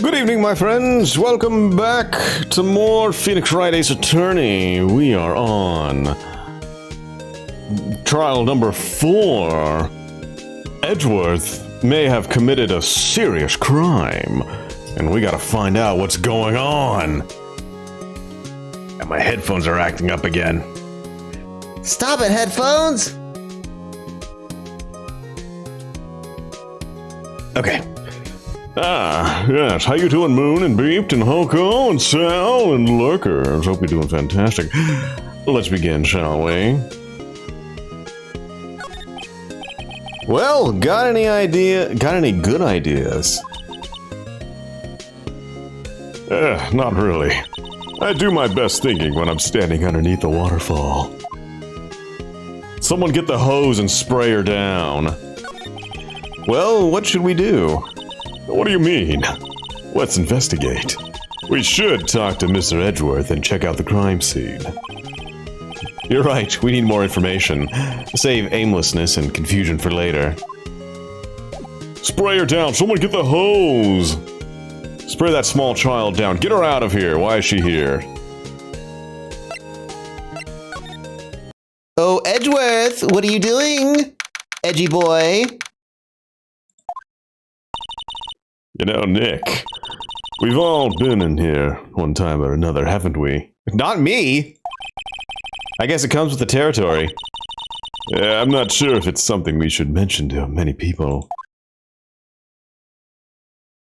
Good evening, my friends. Welcome back to more Phoenix Wright Ace Attorney. We are on trial number 4. Edgeworth may have committed a serious crime, and we gotta find out what's going on. And my headphones are acting up again. Stop it, headphones! Okay. Yes. How you doing, Moon and Beeped and Hoko and Sal and Lurkers? Hope you're doing fantastic. Let's begin, shall we? Well, got any good ideas? Not really. I do my best thinking when I'm standing underneath the waterfall. Someone get the hose and spray her down. Well, what should we do? What do you mean? Let's investigate. We should talk to Mr. Edgeworth and check out the crime scene. You're right, we need more information. Save aimlessness and confusion for later. Spray her down! Someone get the hose! Spray that small child down. Get her out of here! Why is she here? Oh, Edgeworth, what are you doing? Edgy boy. You know, Nick, we've all been in here one time or another, haven't we? Not me! I guess it comes with the territory. Yeah, I'm not sure if it's something we should mention to many people.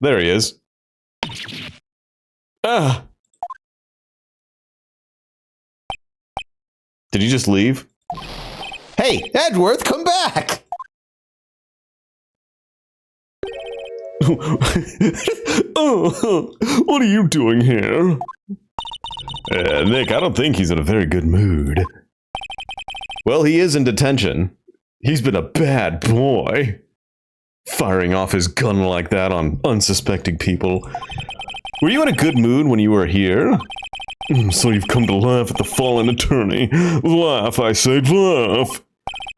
There he is. Ah! Did he just leave? Hey, Edgeworth, come back! Oh, what are you doing here? Nick, I don't think he's in a very good mood. Well, he is in detention. He's been a bad boy. Firing off his gun like that on unsuspecting people. Were you in a good mood when you were here? So you've come to laugh at the fallen attorney. Laugh, I say, laugh.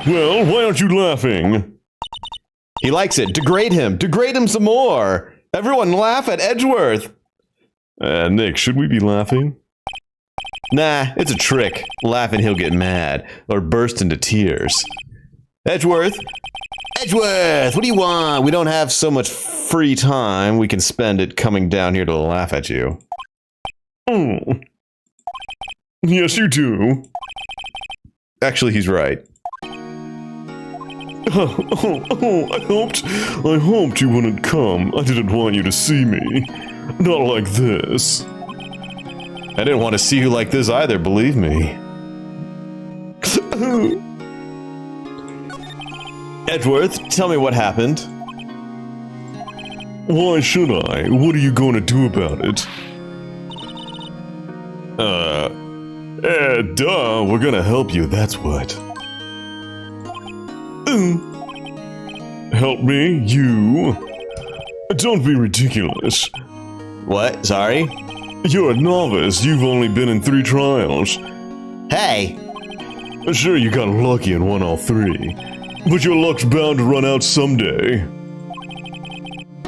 Well, why aren't you laughing? He likes it. Degrade him. Degrade him some more. Everyone laugh at Edgeworth. Nick, should we be laughing? Nah, it's a trick. Laugh and he'll get mad. Or burst into tears. Edgeworth! Edgeworth! What do you want? We don't have so much free time. We can spend it coming down here to laugh at you. Oh. Yes, you do. Actually, he's right. I hoped you wouldn't come. I didn't want you to see me. Not like this. I didn't want to see you like this either, believe me. Edgeworth, tell me what happened. Why should I? What are you going to do about it? Duh, we're gonna help you, that's what. Help me? You? Don't be ridiculous. What? Sorry? You're a novice. You've only been in 3 trials. Hey! Sure, you got lucky and won all 3. But your luck's bound to run out someday.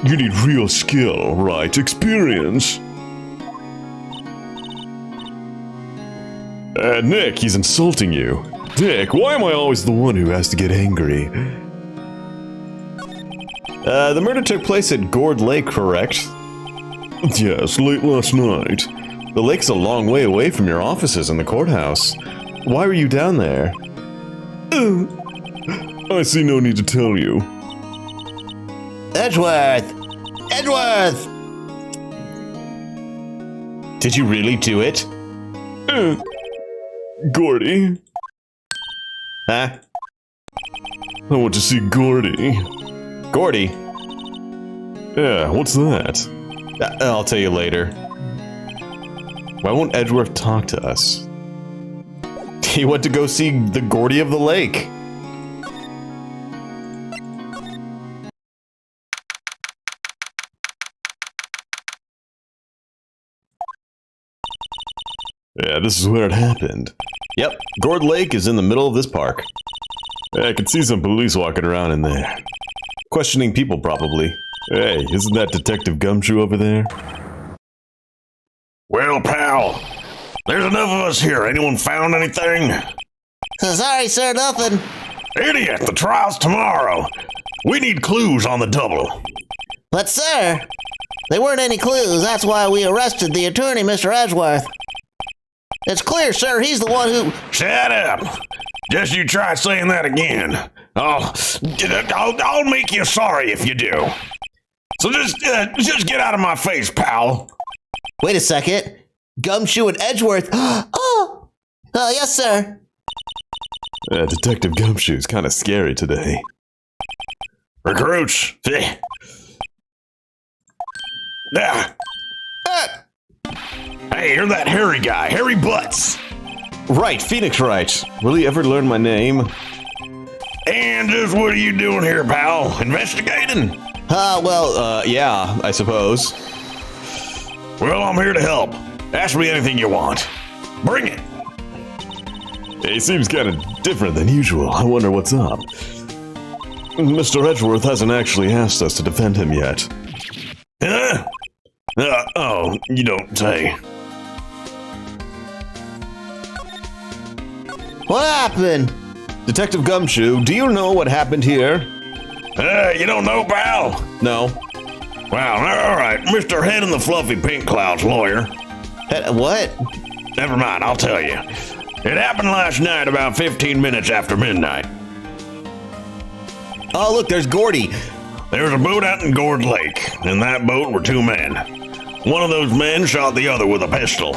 You need real skill, right? Experience. Nick, he's insulting you. Nick, why am I always the one who has to get angry? The murder took place at Gourdy Lake, correct? Yes, late last night. The lake's a long way away from your offices in the courthouse. Why were you down there? I see no need to tell you. Edgeworth! Edgeworth! Did you really do it? Gourdy? Huh? I want to see Gourdy. Gourdy? Yeah, what's that? I'll tell you later. Why won't Edgeworth talk to us? He went to go see the Gourdy of the lake. Yeah, this is where it happened. Yep, Gourdy Lake is in the middle of this park. I can see some police walking around in there. Questioning people, probably. Hey, isn't that Detective Gumshoe over there? Well, pal, there's enough of us here. Anyone found anything? Sorry, sir, nothing. Idiot, the trial's tomorrow. We need clues on the double. But, sir, there weren't any clues. That's why we arrested the attorney, Mr. Edgeworth. It's clear, sir, he's the one who... Shut up. Just you try saying that again. I'll make you sorry if you do. So just get out of my face, pal. Wait a second. Gumshoe and Edgeworth. Oh, yes, sir. Detective Gumshoe's kind of scary today. Recruits. Yeah. Hey, you're that hairy guy, Hairy Butts. Right, Phoenix Wright. Will he ever learn my name? And just what are you doing here, pal? Investigating? Yeah, I suppose. Well, I'm here to help. Ask me anything you want. Bring it. He seems kind of different than usual. I wonder what's up. Mr. Edgeworth hasn't actually asked us to defend him yet. Huh? Oh, you don't say. What happened? Detective Gumshoe, do you know what happened here? You don't know, pal? No. Well, all right. Mr. Head in the Fluffy Pink Cloud's lawyer. What? Never mind, I'll tell you. It happened last night about 15 minutes after midnight. Oh, look, there's Gourdy. There was a boat out in Gourd Lake. In that boat were two men. One of those men shot the other with a pistol.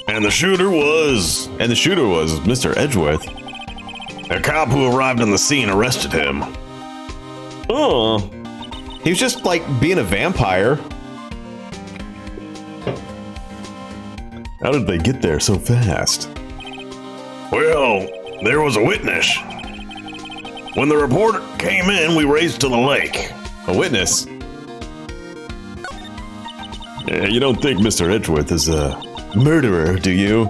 And the shooter was Mr. Edgeworth. a cop who arrived on the scene arrested him. Oh. He was just like being a vampire. How did they get there so fast? Well, there was a witness. When the reporter came in, we raced to the lake. A witness. Yeah, you don't think Mr. Edgeworth is a murderer, do you?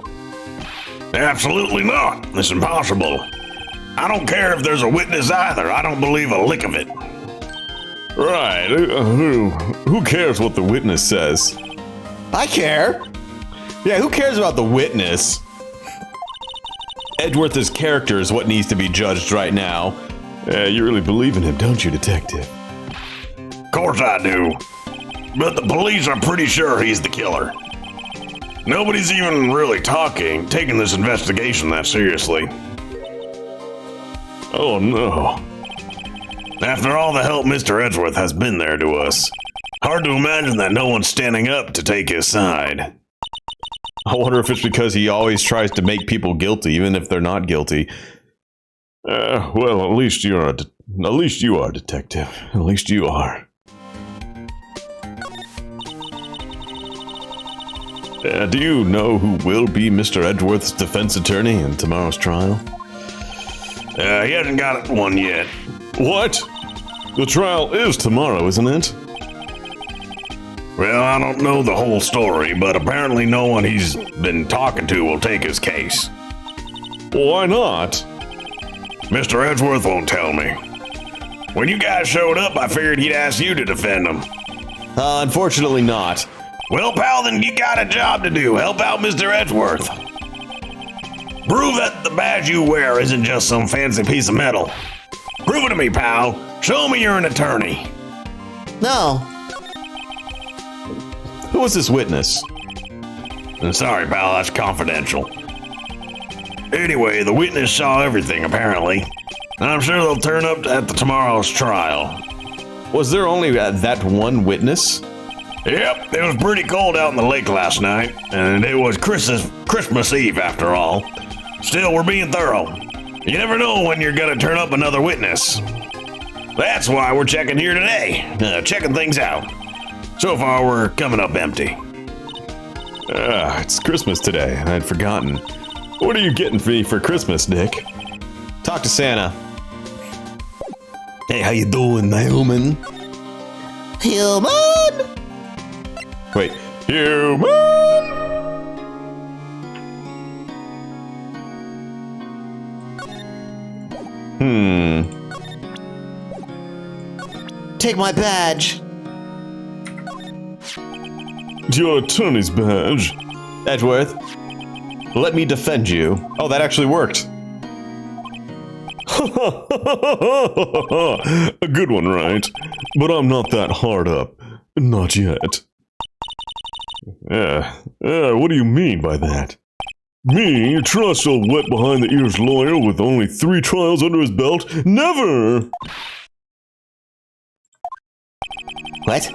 Absolutely not. It's impossible. I don't care if there's a witness either. I don't believe a lick of it. Right. Who cares what the witness says? I care. Yeah, who cares about the witness? Edgeworth's character is what needs to be judged right now. You really believe in him, don't you, Detective? Of course I do. But the police are pretty sure he's the killer. Nobody's even really taking this investigation that seriously. Oh, no. After all the help Mr. Edgeworth has been there to us, hard to imagine that no one's standing up to take his side. I wonder if it's because he always tries to make people guilty, even if they're not guilty. Well, at least you are, Detective. At least you are. Do you know who will be Mr. Edgeworth's defense attorney in tomorrow's trial? He hasn't got one yet. What? The trial is tomorrow, isn't it? Well, I don't know the whole story, but apparently no one he's been talking to will take his case. Why not? Mr. Edgeworth won't tell me. When you guys showed up, I figured he'd ask you to defend him. Unfortunately not. Well, pal, then you got a job to do. Help out Mr. Edgeworth. Prove that the badge you wear isn't just some fancy piece of metal. Prove it to me, pal. Show me you're an attorney. No. Who was this witness? Sorry, pal, that's confidential. Anyway, the witness saw everything, apparently. I'm sure they'll turn up at tomorrow's trial. Was there only that one witness? Yep, it was pretty cold out in the lake last night, and it was Christmas Eve after all. Still, we're being thorough. You never know when you're gonna turn up another witness. That's why we're checking here today, checking things out. So far, we're coming up empty. It's Christmas today, and I'd forgotten. What are you getting for me for Christmas, Nick? Talk to Santa. Hey, how you doing, Naiman? Human? Wait, human? take my badge. Your attorney's badge. Edgeworth, let me defend you. Oh, that actually worked. A good one, right? But I'm not that hard up. Not yet. What do you mean by that? Me, trust a wet behind the ears lawyer with only 3 trials under his belt? Never! What?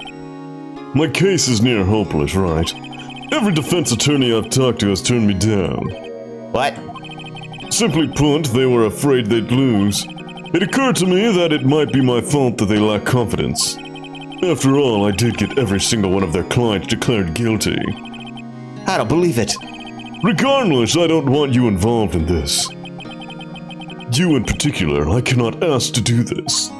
My case is near hopeless, right? Every defense attorney I've talked to has turned me down. What? Simply put, they were afraid they'd lose. It occurred to me that it might be my fault that they lack confidence. After all, I did get every single one of their clients declared guilty. I don't believe it. Regardless, I don't want you involved in this. You in particular, I cannot ask to do this.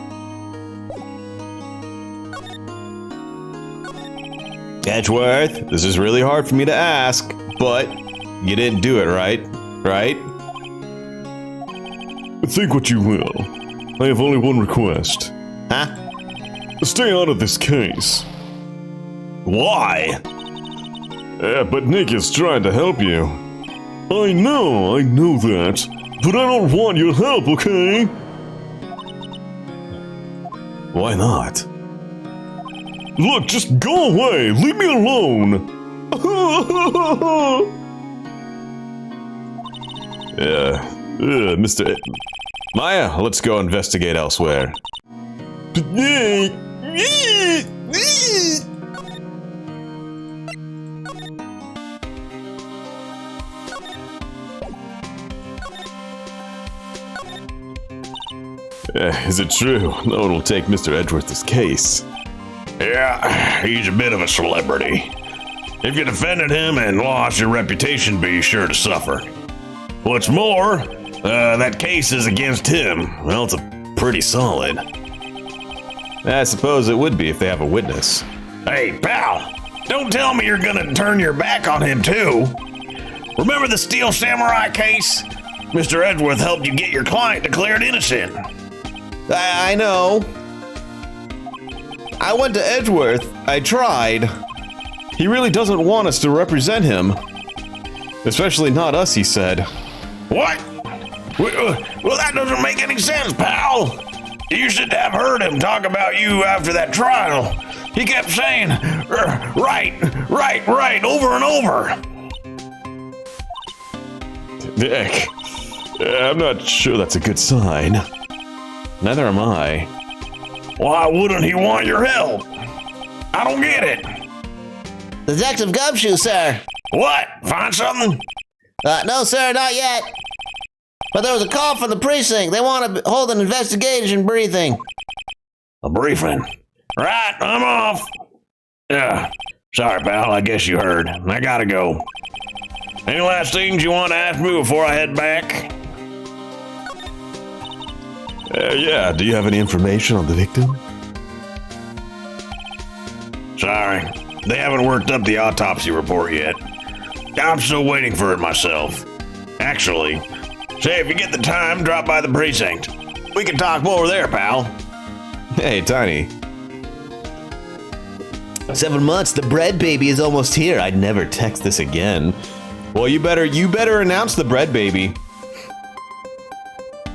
Edgeworth, this is really hard for me to ask, but you didn't do it, right? Right? Think what you will. I have only one request. Huh? Stay out of this case. Why? But Nick is trying to help you. I know that. But I don't want your help, okay? Why not? Look, just go away! Leave me alone! Mr. Maya, let's go investigate elsewhere. Is it true? No one will take Mr. Edgeworth's case. Yeah, he's a bit of a celebrity. If you defended him and lost, your reputation be sure to suffer. What's more, that case is against him. Well, it's pretty solid. I suppose it would be if they have a witness. Hey, pal, don't tell me you're gonna turn your back on him, too. Remember the Steel Samurai case? Mr. Edgeworth helped you get your client declared innocent. I know. I went to Edgeworth. I tried. He really doesn't want us to represent him. Especially not us, he said. What? Well, that doesn't make any sense, pal. You should have heard him talk about you after that trial. He kept saying, right, over and over. Nick, I'm not sure that's a good sign. Neither am I. Why wouldn't he want your help? I don't get it. Detective Gumshoe, sir. What? Find something? No, sir, not yet. But there was a call from the precinct. They want to hold an investigation briefing. A briefing? Right, I'm off. Yeah, sorry, pal. I guess you heard. I gotta go. Any last things you want to ask me before I head back? Yeah, do you have any information on the victim? Sorry, they haven't worked up the autopsy report yet. I'm still waiting for it myself. Actually, say if you get the time, drop by the precinct. We can talk more there, pal. Hey, Tiny. 7 months, the bread baby is almost here. I'd never text this again. Well, you better announce the bread baby.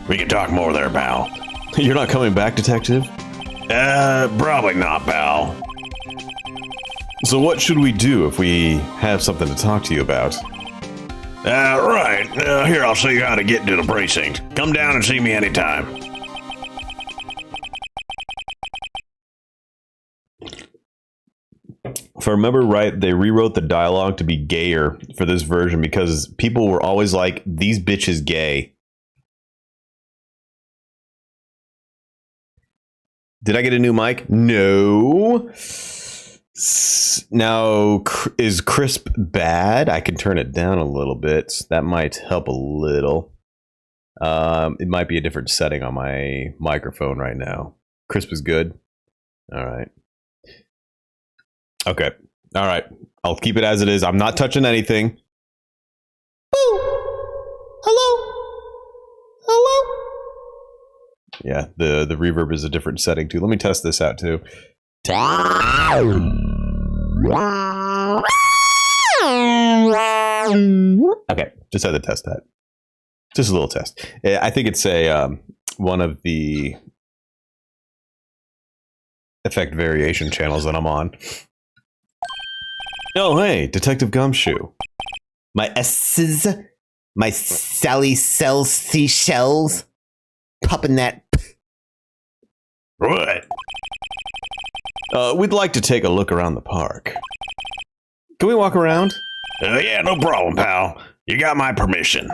We can talk more there, pal. You're not coming back, detective? Probably not, pal. So what should we do if we have something to talk to you about? Right. Here, I'll show you how to get to the precinct. Come down and see me anytime. If I remember right, they rewrote the dialogue to be gayer for this version because people were always like, these bitches gay. Did I get a new mic? No. Now, is crisp bad? I can turn it down a little bit. That might help a little. It might be a different setting on my microphone right now. Crisp is good. All right. Okay. All right. I'll keep it as it is. I'm not touching anything. Boo! Hello? Hello? Yeah, the reverb is a different setting too. Let me test this out too. Okay, just had to test that. Just a little test. I think it's a one of the effect variation channels that I'm on. Oh, hey, Detective Gumshoe. My S's, my Sally sells seashells, popping that. What? We'd like to take a look around the park. Can we walk around? Yeah, no problem, pal. You got my permission.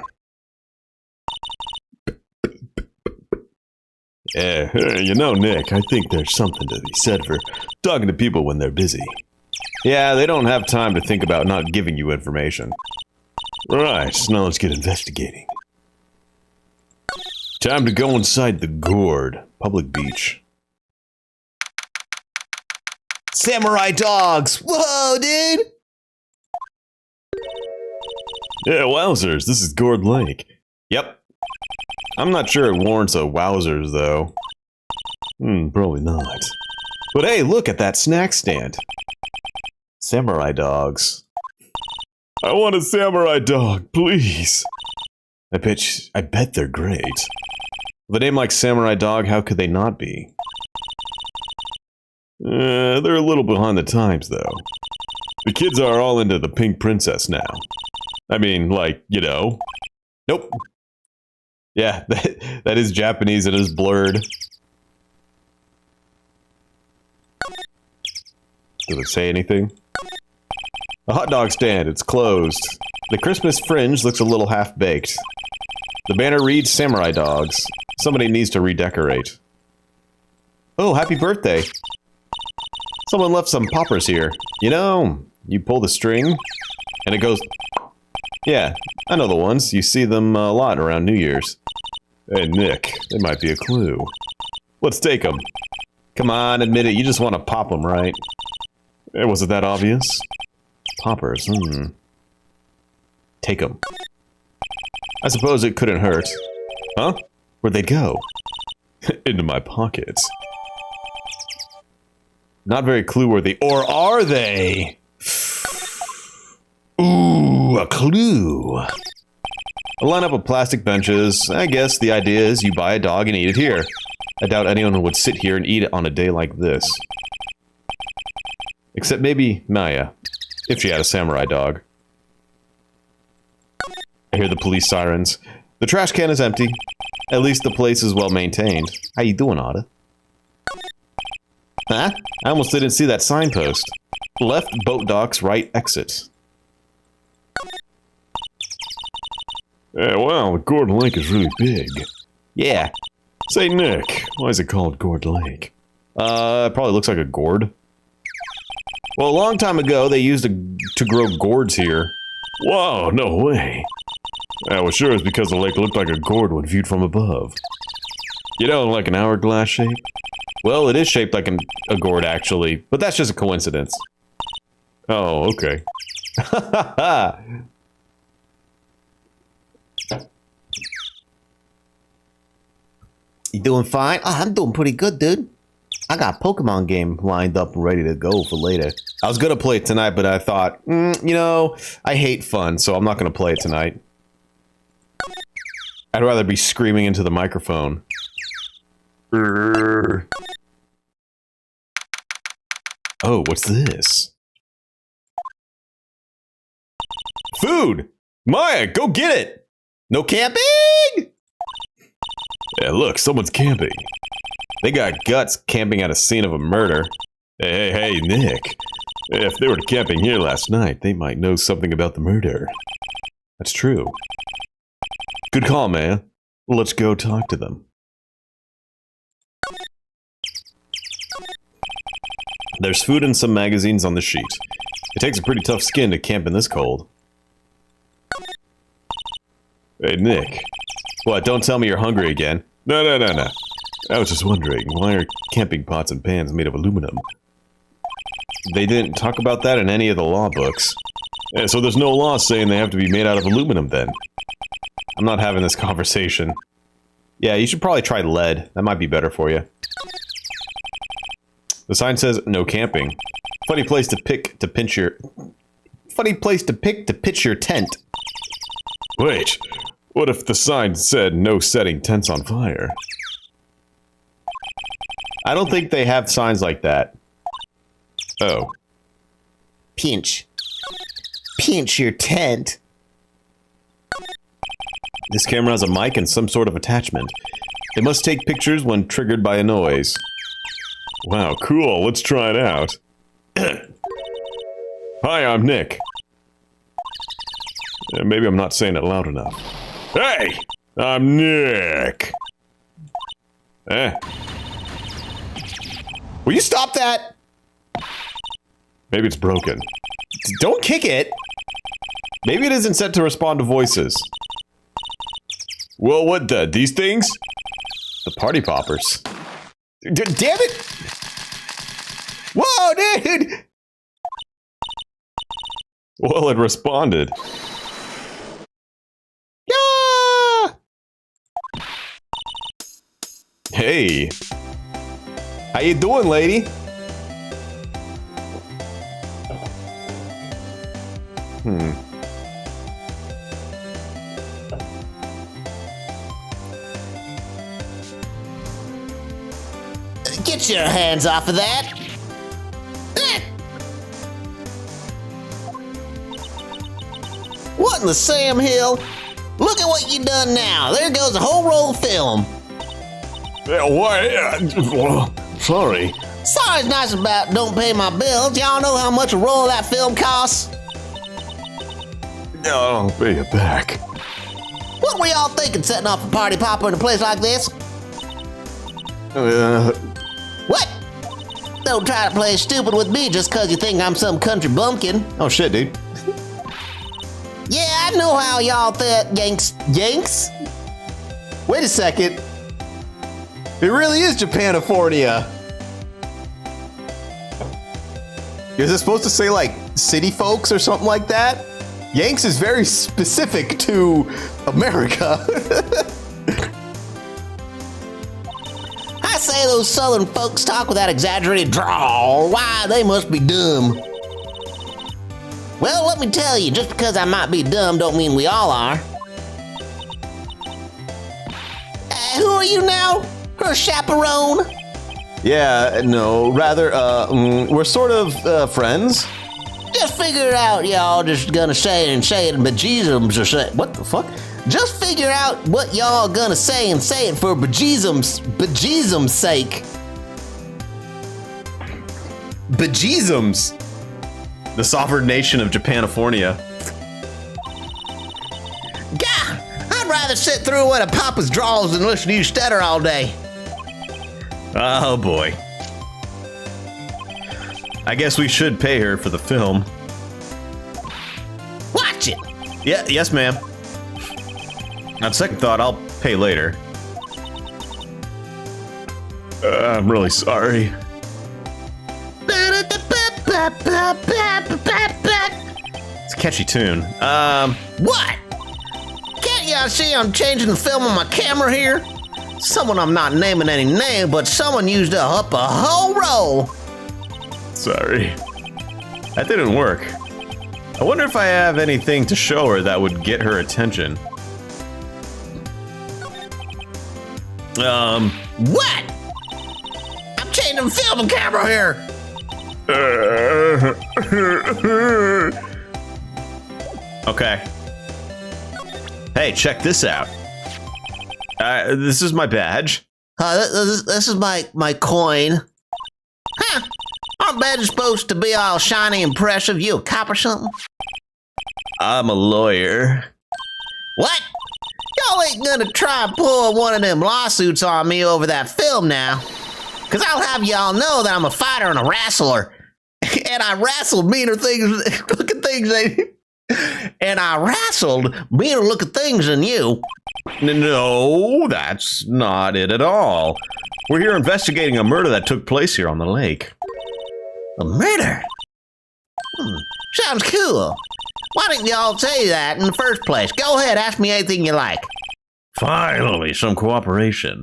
Yeah, you know, Nick, I think there's something to be said for talking to people when they're busy. Yeah, they don't have time to think about not giving you information. Right, now let's get investigating. Time to go inside the gourd, public beach. Samurai dogs! Whoa, dude! Yeah, wowzers, this is Gourd Lake. Yep. I'm not sure it warrants a wowzers, though. Probably not. But hey, look at that snack stand. Samurai dogs. I want a samurai dog, please. I bet they're great. With a name like Samurai Dog, how could they not be? They're a little behind the times, though. The kids are all into the pink princess now. I mean, like, you know. Nope. Yeah, that is Japanese and it is blurred. Does it say anything? A hot dog stand, it's closed. The Christmas fringe looks a little half-baked. The banner reads Samurai Dogs. Somebody needs to redecorate. Oh, happy birthday. Someone left some poppers here. You know, you pull the string, and it goes... Yeah, I know the ones. You see them a lot around New Year's. Hey, Nick, they might be a clue. Let's take them. Come on, admit it. You just want to pop them, right? Was it that obvious? Poppers, Take them. I suppose it couldn't hurt. Huh? Where'd they go? Into my pockets. Not very clue-worthy. Or are they? Ooh, a clue. A lineup of plastic benches. I guess the idea is you buy a dog and eat it here. I doubt anyone would sit here and eat it on a day like this. Except maybe Maya, if she had a samurai dog. I hear the police sirens. The trash can is empty. At least the place is well maintained. How you doing, Otta? Huh? I almost didn't see that signpost. Left boat docks, right exit. Yeah, wow, the Gourd Lake is really big. Yeah. Say, Nick, why is it called Gourd Lake? It probably looks like a gourd. Well, a long time ago, they used to grow gourds here. Whoa, no way. That was sure is because the lake looked like a gourd when viewed from above. You know, like an hourglass shape? Well, it is shaped like a gourd, actually, but that's just a coincidence. Oh, okay. You doing fine? Oh, I'm doing pretty good, dude. I got a Pokemon game lined up and ready to go for later. I was gonna play it tonight, but I thought, you know, I hate fun, so I'm not gonna play it tonight. I'd rather be screaming into the microphone. Oh, what's this? Food! Maya, go get it! No camping! Yeah, look, someone's camping. They got guts camping at a scene of a murder. Hey, Nick. If they were camping here last night, they might know something about the murder. That's true. Good call, man. Let's go talk to them. There's food and some magazines on the sheet. It takes a pretty tough skin to camp in this cold. Hey, Nick. What, don't tell me you're hungry again. No. I was just wondering, why are camping pots and pans made of aluminum? They didn't talk about that in any of the law books. Yeah, so there's no law saying they have to be made out of aluminum then? I'm not having this conversation. Yeah, you should probably try lead. That might be better for you. The sign says no camping. Funny place to pick to pinch your... Funny place to pick to pitch your tent. Wait, what if the sign said no setting tents on fire? I don't think they have signs like that. Oh. Pinch. Pinch your tent. This camera has a mic and some sort of attachment. It must take pictures when triggered by a noise. Wow, cool. Let's try it out. Hi, I'm Nick. Maybe I'm not saying it loud enough. Hey! I'm Nick! Will you stop that? Maybe it's broken. Don't kick it! Maybe it isn't set to respond to voices. Well, what the? These things? The party poppers. Damn it! Whoa, dude! Well, it responded. Yeah! Hey! How you doing, lady? Get your hands off of that. What in the Sam Hill? Look at what you done now. There goes a whole roll of film. Why? Sorry. Sorry's nice about don't pay my bills. Y'all know how much a roll of that film costs? I'll pay it back. What were y'all thinking setting off a party popper in a place like this? What? Don't try to play stupid with me just cause you think I'm some country bumpkin. Oh shit, dude. Yeah, I know how y'all Yanks? Wait a second. It really is Japanifornia. Is it supposed to say like city folks or something like that? Yanks is very specific to America. I say those southern folks talk with that exaggerated drawl. Why, they must be dumb. Well, let me tell you, just because I might be dumb don't mean we all are. Who are you now? Her chaperone? Yeah, no, rather, we're sort of, friends. Just figure it out, y'all just gonna say it bejeezums or say. What the fuck? Just figure out what y'all gonna say and say it for bejeezums sake. Bejeezums. The sovereign nation of Japanifornia. Gah! I'd rather sit through one of Papa's draws than listen to you stutter all day. Oh boy. I guess we should pay her for the film. Watch it! Yeah, yes ma'am. On second thought, I'll pay later. I'm really sorry. It's a catchy tune. What? Can't y'all see I'm changing the film on my camera here? Someone I'm not naming any name, but someone used up a whole roll. Sorry. That didn't work. I wonder if I have anything to show her that would get her attention. What? I'm changing the film and camera here. Okay. Hey, check this out. This is my badge. This is my coin. Huh? Our badge is supposed to be all shiny and impressive. You a cop or something? I'm a lawyer. What? Y'all ain't gonna try and pull one of them lawsuits on me over that film now. Cause I'll have y'all know that I'm a fighter and a wrestler. And I wrestled meaner things, looking things than and I wrestled meaner looking things than you. No, that's not it at all. We're here investigating a murder that took place here on the lake. A murder? Sounds cool. Why didn't y'all say that in the first place? Go ahead, ask me anything you like. Finally, some cooperation.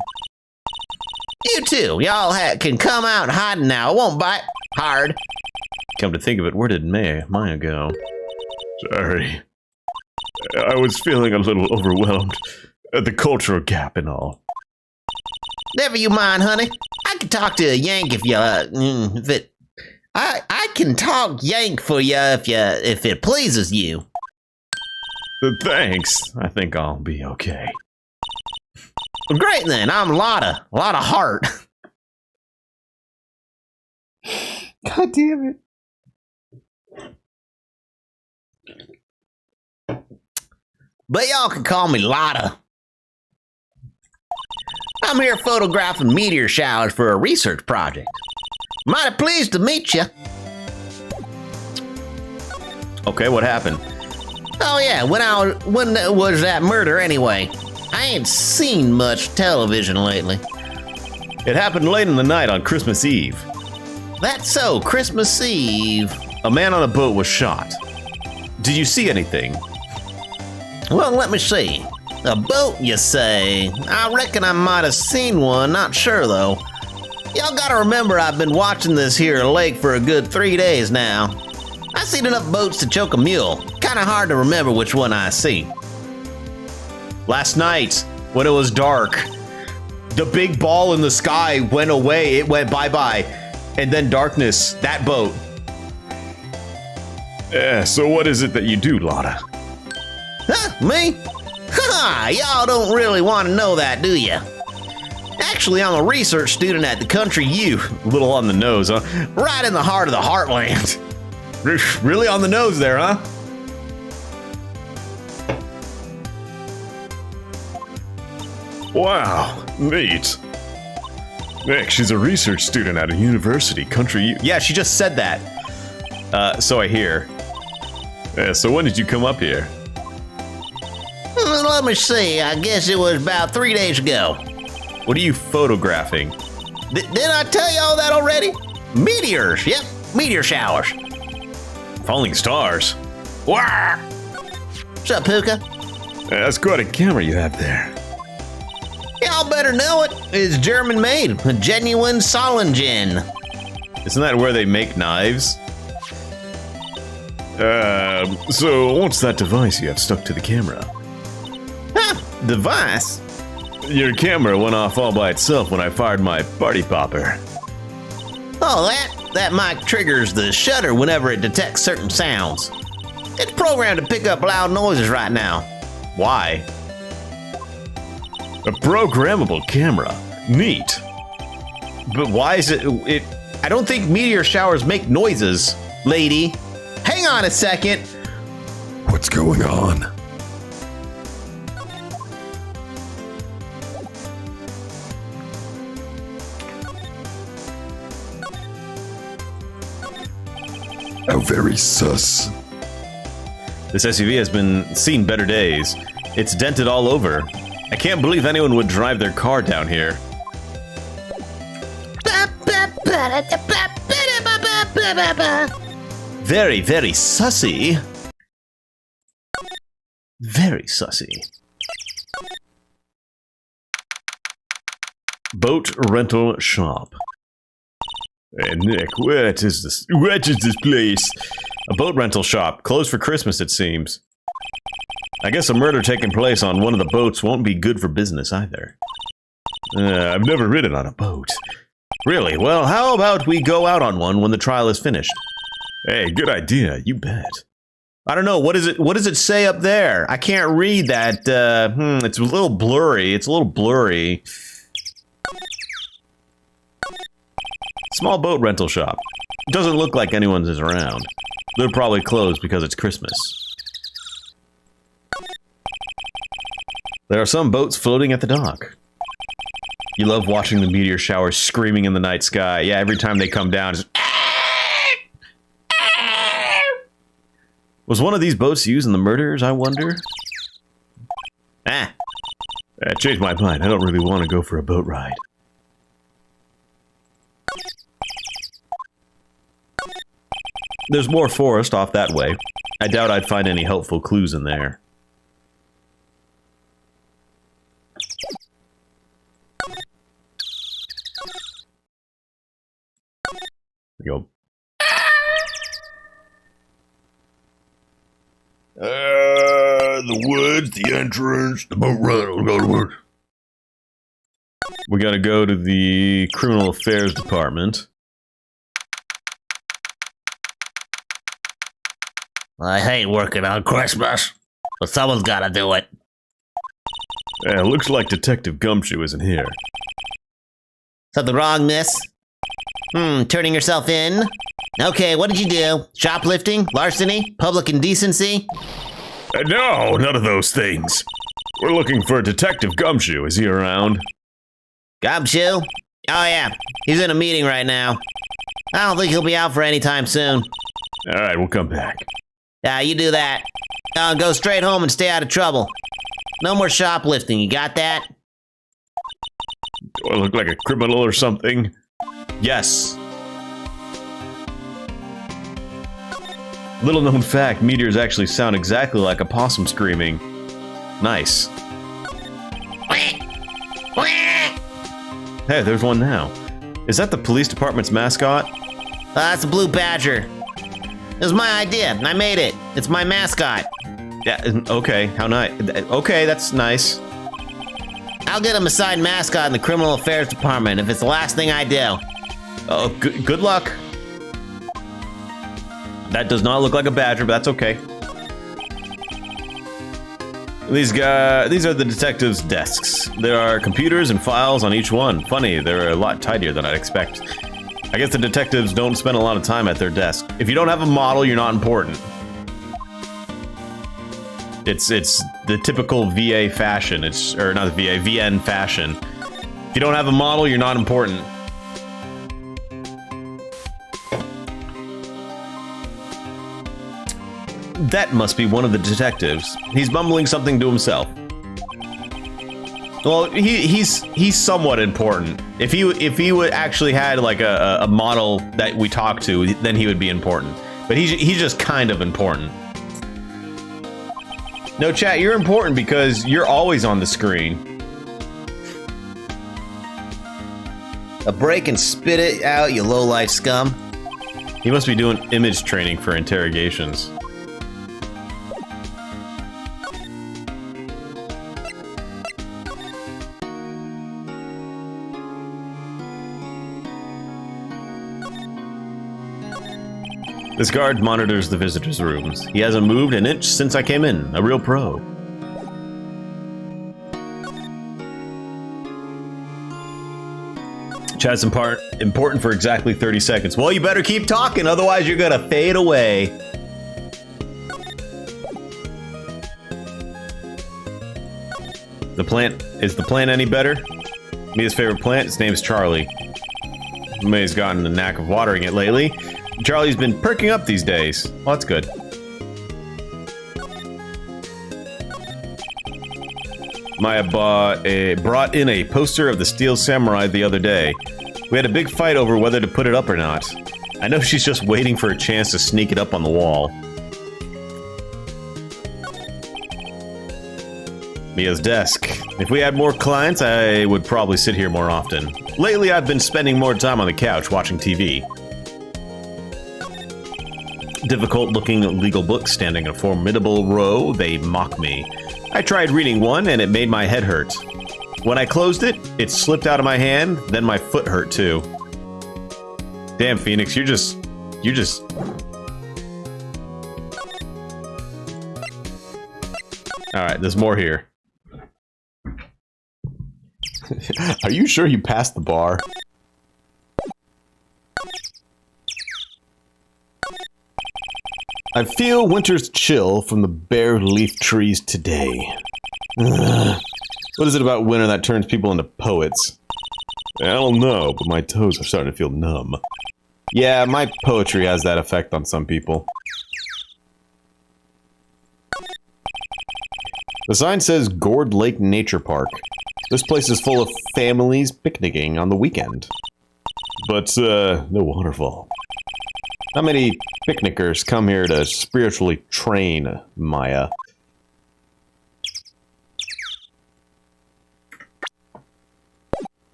You too. Y'all can come out hiding now. It won't bite hard. Come to think of it, where did Maya go? Sorry. I was feeling a little overwhelmed at the cultural gap and all. Never you mind, honey. I can talk to a Yank if you, if it... I can talk Yank for you if it pleases you. Thanks. I think I'll be okay. Well, great then. I'm Lotta Heart. God damn it. But y'all can call me Lotta. I'm here photographing meteor showers for a research project. Mighty pleased to meet you. Okay, what happened? Oh yeah, when was that murder anyway? I ain't seen much television lately. It happened late in the night on Christmas Eve. That's so, Christmas Eve. A man on a boat was shot. Did you see anything? Well, let me see. A boat, you say? I reckon I might have seen one, not sure though. Y'all gotta remember I've been watching this here lake for a good 3 days now. I've seen enough boats to choke a mule. Kinda hard to remember which one I see. Last night, when it was dark, the big ball in the sky went away. It went bye-bye. And then darkness, that boat. So what is it that you do, Lotta? Huh, me? Ha! Y'all don't really want to know that, do ya? Actually, I'm a research student at the Country U. A little on the nose, huh? Right in the heart of the heartland. Really on the nose there, huh? Wow, neat. Nick, she's a research student at a university, Country U. Yeah, she just said that. So I hear. So when did you come up here? Let me see. I guess it was about 3 days ago. What are you photographing? Didn't I tell you all that already? Meteors. Yep, meteor showers. Falling stars. Wah! What's up, Puka? That's quite a camera you have there. Y'all better know it. It's German made. A genuine Solingen. Isn't that where they make knives? So what's that device you have stuck to the camera? Huh, device? Your camera went off all by itself when I fired my party popper. Oh, that mic triggers the shutter whenever it detects certain sounds. It's programmed to pick up loud noises right now. Why? A programmable camera. Neat. But why is it? I don't think meteor showers make noises, lady. Hang on a second. What's going on? How very sus. This SUV has seen better days. It's dented all over. I can't believe anyone would drive their car down here. Very, very sussy. Very sussy. Boat rental shop. Hey Nick, what is this place? A boat rental shop. Closed for Christmas, it seems. I guess a murder taking place on one of the boats won't be good for business either. I've never ridden on a boat. Really? Well, how about we go out on one when the trial is finished? Hey, good idea. You bet. I don't know. What does it say up there? I can't read that. It's a little blurry. It's a little blurry. Small boat rental shop. Doesn't look like anyone's is around. They're probably closed because it's Christmas. There are some boats floating at the dock. You love watching the meteor showers screaming in the night sky. Yeah, every time they come down, just... Was one of these boats used in the murders, I wonder? I changed my mind. I don't really want to go for a boat ride. There's more forest off that way. I doubt I'd find any helpful clues in there. You The woods, the entrance, the boat run. Go to work. We gotta go to the criminal affairs department. I hate working on Christmas, but someone's gotta do it. Yeah, looks like Detective Gumshoe isn't here. Something wrong, miss? Turning yourself in? Okay, what did you do? Shoplifting? Larceny? Public indecency? No, none of those things. We're looking for Detective Gumshoe. Is he around? Gumshoe? Oh yeah, he's in a meeting right now. I don't think he'll be out for any time soon. All right, we'll come back. Yeah, you do that. Go straight home and stay out of trouble. No more shoplifting, you got that? Do I look like a criminal or something? Yes. Little known fact, meteors actually sound exactly like a possum screaming. Nice. Hey, there's one now. Is that the police department's mascot? That's a blue badger. It was my idea. I made it. It's my mascot. Yeah, okay, how nice. Okay, that's nice. I'll get him a signed mascot in the criminal affairs department if it's the last thing I do. Oh, good luck. That does not look like a badger, but that's okay. These are the detectives' desks. There are computers and files on each one. Funny, they're a lot tidier than I'd expect. I guess the detectives don't spend a lot of time at their desk. If you don't have a model, you're not important. It's the typical VA fashion. Or not the VA, VN fashion. If you don't have a model, you're not important. That must be one of the detectives. He's mumbling something to himself. Well, he's somewhat important. If he would actually had like a model that we talk to, then he would be important. But he's just kind of important. No, chat, you're important because you're always on the screen. A break and spit it out, you low-life scum. He must be doing image training for interrogations. This guard monitors the visitors' rooms. He hasn't moved an inch since I came in. A real pro. Chat's important for exactly 30 seconds. Well, you better keep talking, otherwise you're gonna fade away. Is the plant any better? Mia's favorite plant, his name is Charlie. Mia's gotten the knack of watering it lately. Charlie's been perking up these days. Well, that's good. Maya brought in a poster of the Steel Samurai the other day. We had a big fight over whether to put it up or not. I know she's just waiting for a chance to sneak it up on the wall. Mia's desk. If we had more clients, I would probably sit here more often. Lately, I've been spending more time on the couch watching TV. Difficult-looking legal books standing in a formidable row, they mock me. I tried reading one, and it made my head hurt. When I closed it, it slipped out of my hand, then my foot hurt too. Damn, Phoenix, you're just... Alright, there's more here. Are you sure you passed the bar? I feel winter's chill from the bare leaf trees today. What is it about winter that turns people into poets? I don't know, but my toes are starting to feel numb. Yeah, my poetry has that effect on some people. The sign says Gourd Lake Nature Park. This place is full of families picnicking on the weekend. But, no waterfall. Not many picnickers come here to spiritually train Maya.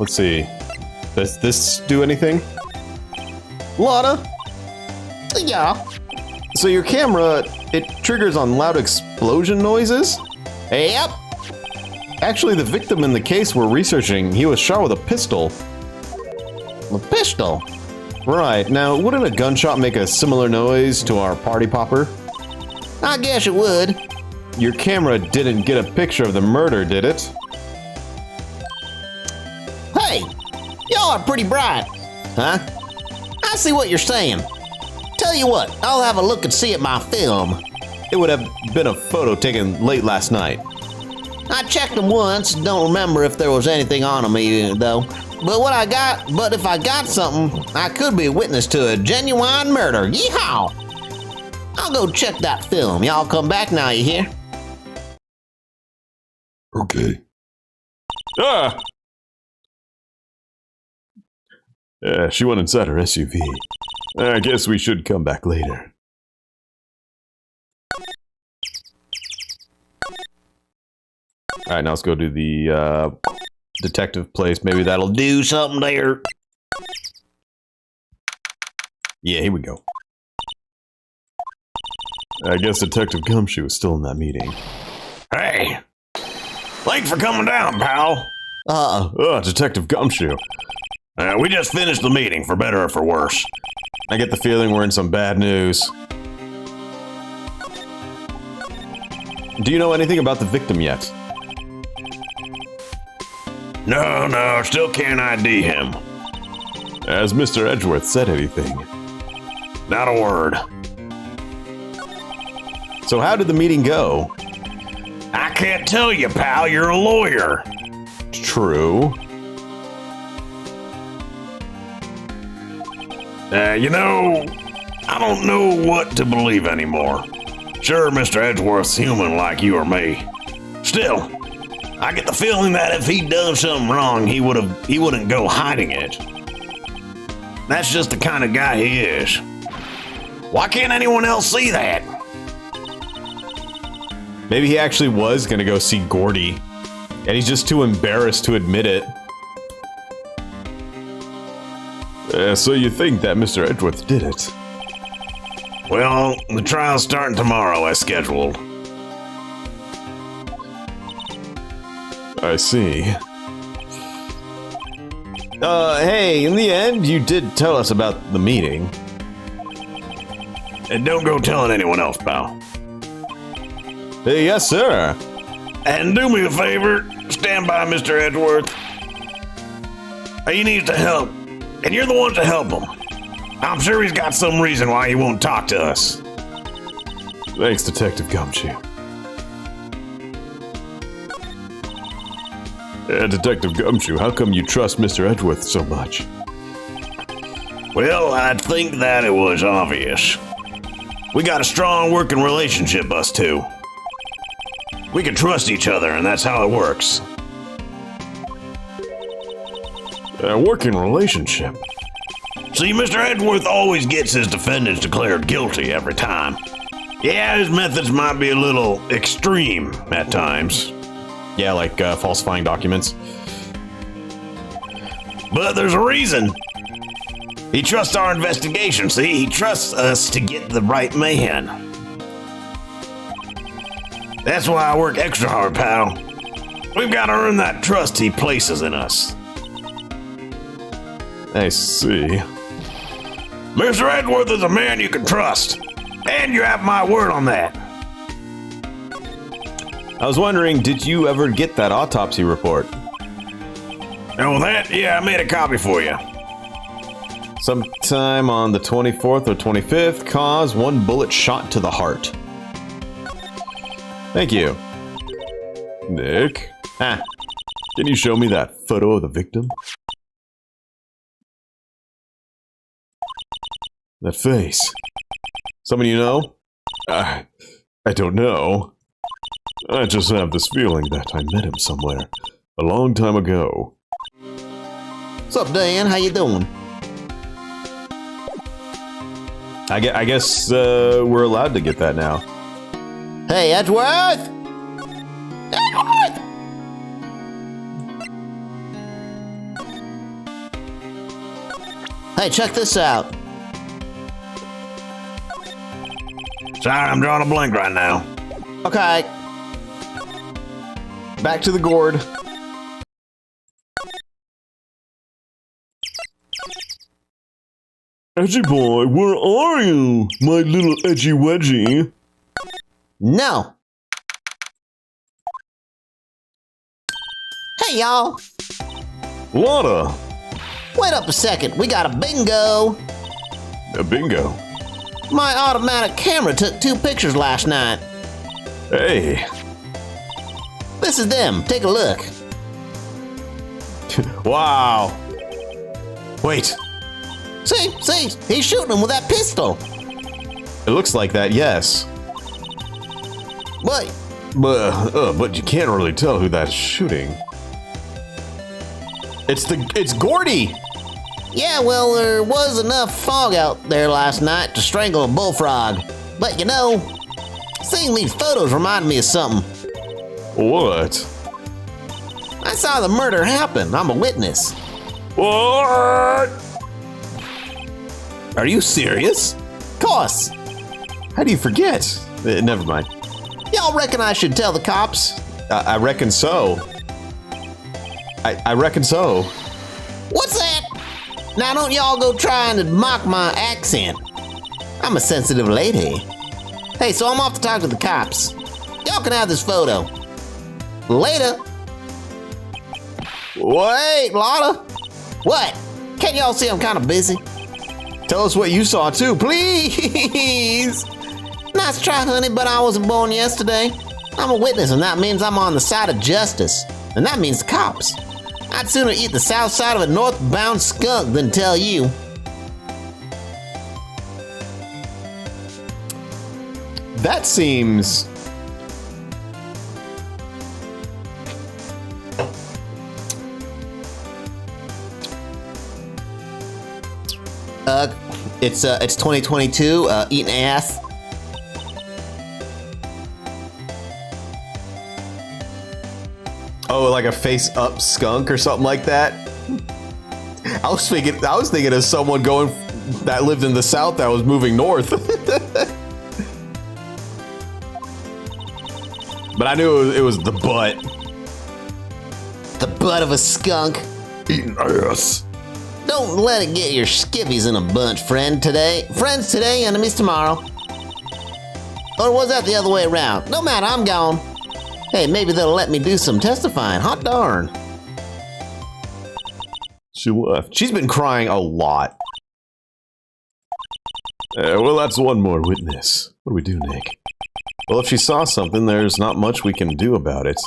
let's see. Does this do anything? Lana? Yeah. So your camera, it triggers on loud explosion noises? Yep. Actually, the victim in the case we're researching, he was shot with a pistol. A pistol. Right, now wouldn't a gunshot make a similar noise to our party popper? I guess it would. Your camera didn't get a picture of the murder, did it? Hey, y'all are pretty bright. Huh? I see what you're saying. Tell you what, I'll have a look and see at my film. It would have been a photo taken late last night. I checked them once, don't remember if there was anything on them though. But if I got something, I could be a witness to a genuine murder. Yeehaw! I'll go check that film. Y'all come back now, you hear? Okay. Ah! Yeah, she went inside her SUV. I guess we should come back later. Alright, now let's go to the detective place. Maybe that'll do something there. Yeah, here we go. I guess Detective Gumshoe is still in that meeting. Hey! Thanks for coming down, pal. Detective Gumshoe. We just finished the meeting, for better or for worse. I get the feeling we're in some bad news. Do you know anything about the victim yet? No, still can't ID him. Has Mr. Edgeworth said anything? Not a word. So how did the meeting go? I can't tell you, pal. You're a lawyer. True. I don't know what to believe anymore. Sure, Mr. Edgeworth's human like you or me. Still, I get the feeling that if he'd done something wrong, he wouldn't go hiding it. That's just the kind of guy he is. Why can't anyone else see that? Maybe he actually was gonna go see Gourdy, and he's just too embarrassed to admit it. So you think that Mr. Edgeworth did it? Well, the trial's starting tomorrow as scheduled. I see. Hey, in the end, you did tell us about the meeting. And don't go telling anyone else, pal. Hey, yes, sir. And do me a favor, stand by Mr. Edgeworth. He needs to help, and you're the one to help him. I'm sure he's got some reason why he won't talk to us. Thanks, Detective Gumshoe. Detective Gumshoe, how come you trust Mr. Edgeworth so much? Well, I think that it was obvious. We got a strong working relationship, us two. We can trust each other, and that's how it works. A working relationship? See, Mr. Edgeworth always gets his defendants declared guilty every time. Yeah, his methods might be a little extreme at times. Yeah, like falsifying documents. But there's a reason. He trusts our investigation, see? He trusts us to get the right man. That's why I work extra hard, pal. We've got to earn that trust he places in us. I see. Mr. Edgeworth is a man you can trust. And you have my word on that. I was wondering, did you ever get that autopsy report? Oh, that? Yeah, I made a copy for you. Sometime on the 24th or 25th, cause 1 bullet shot to the heart. Thank you. Nick, Ah, can you show me that photo of the victim? That face. Someone you know? I don't know. I just have this feeling that I met him somewhere a long time ago. What's up, Dan? How you doing? I guess we're allowed to get that now. Hey, Edgeworth! Edgeworth! Hey, check this out. Sorry, I'm drawing a blank right now. Okay. Back to the gourd. Edgy boy, where are you, my little edgy wedgie? No. Hey, y'all. Lotta. Wait up a second. We got a bingo. A bingo. My automatic camera took 2 pictures last night. Hey. This is them. Take a look. Wow. Wait. See, he's shooting them with that pistol. It looks like that, yes. But But you can't really tell who that's shooting. It's Gourdy! yeah, well, there was enough fog out there last night to strangle a bullfrog. But you know, seeing these photos reminded me of something. What? I saw the murder happen. I'm a witness. What? Are you serious? Of course. How do you forget? Never mind. Y'all reckon I should tell the cops? I reckon so. I reckon so. What's that? Now don't y'all go trying to mock my accent. I'm a sensitive lady. Hey, so I'm off to talk to the cops. Y'all can have this photo. Later. Wait, Lotta. What? Can't y'all see I'm kind of busy? Tell us what you saw too, please. Nice try, honey, but I wasn't born yesterday. I'm a witness, and that means I'm on the side of justice. And that means the cops. I'd sooner eat the south side of a northbound skunk than tell you. That seems... It's 2022, eating ass. Oh, like a face-up skunk or something like that? I was thinking of someone going that lived in the south that was moving north. But I knew it was the butt. The butt of a skunk. Eating ass. Don't let it get your skivvies in a bunch, friends today, enemies tomorrow. Or was that the other way around? No matter, I'm gone. Hey, maybe they'll let me do some testifying. Hot darn. She left. She's been crying a lot. Well, that's one more witness. What do we do, Nick? Well, if she saw something, there's not much we can do about it.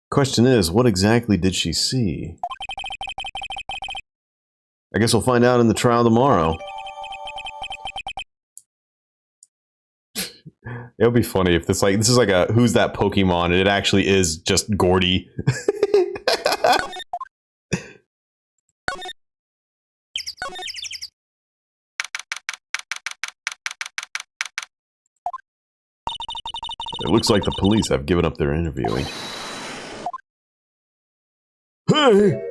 Question is, what exactly did she see? I guess we'll find out in the trial tomorrow. It would be funny if this is like a who's that Pokemon and it actually is just Gourdy. It looks like the police have given up their interviewing. Hey!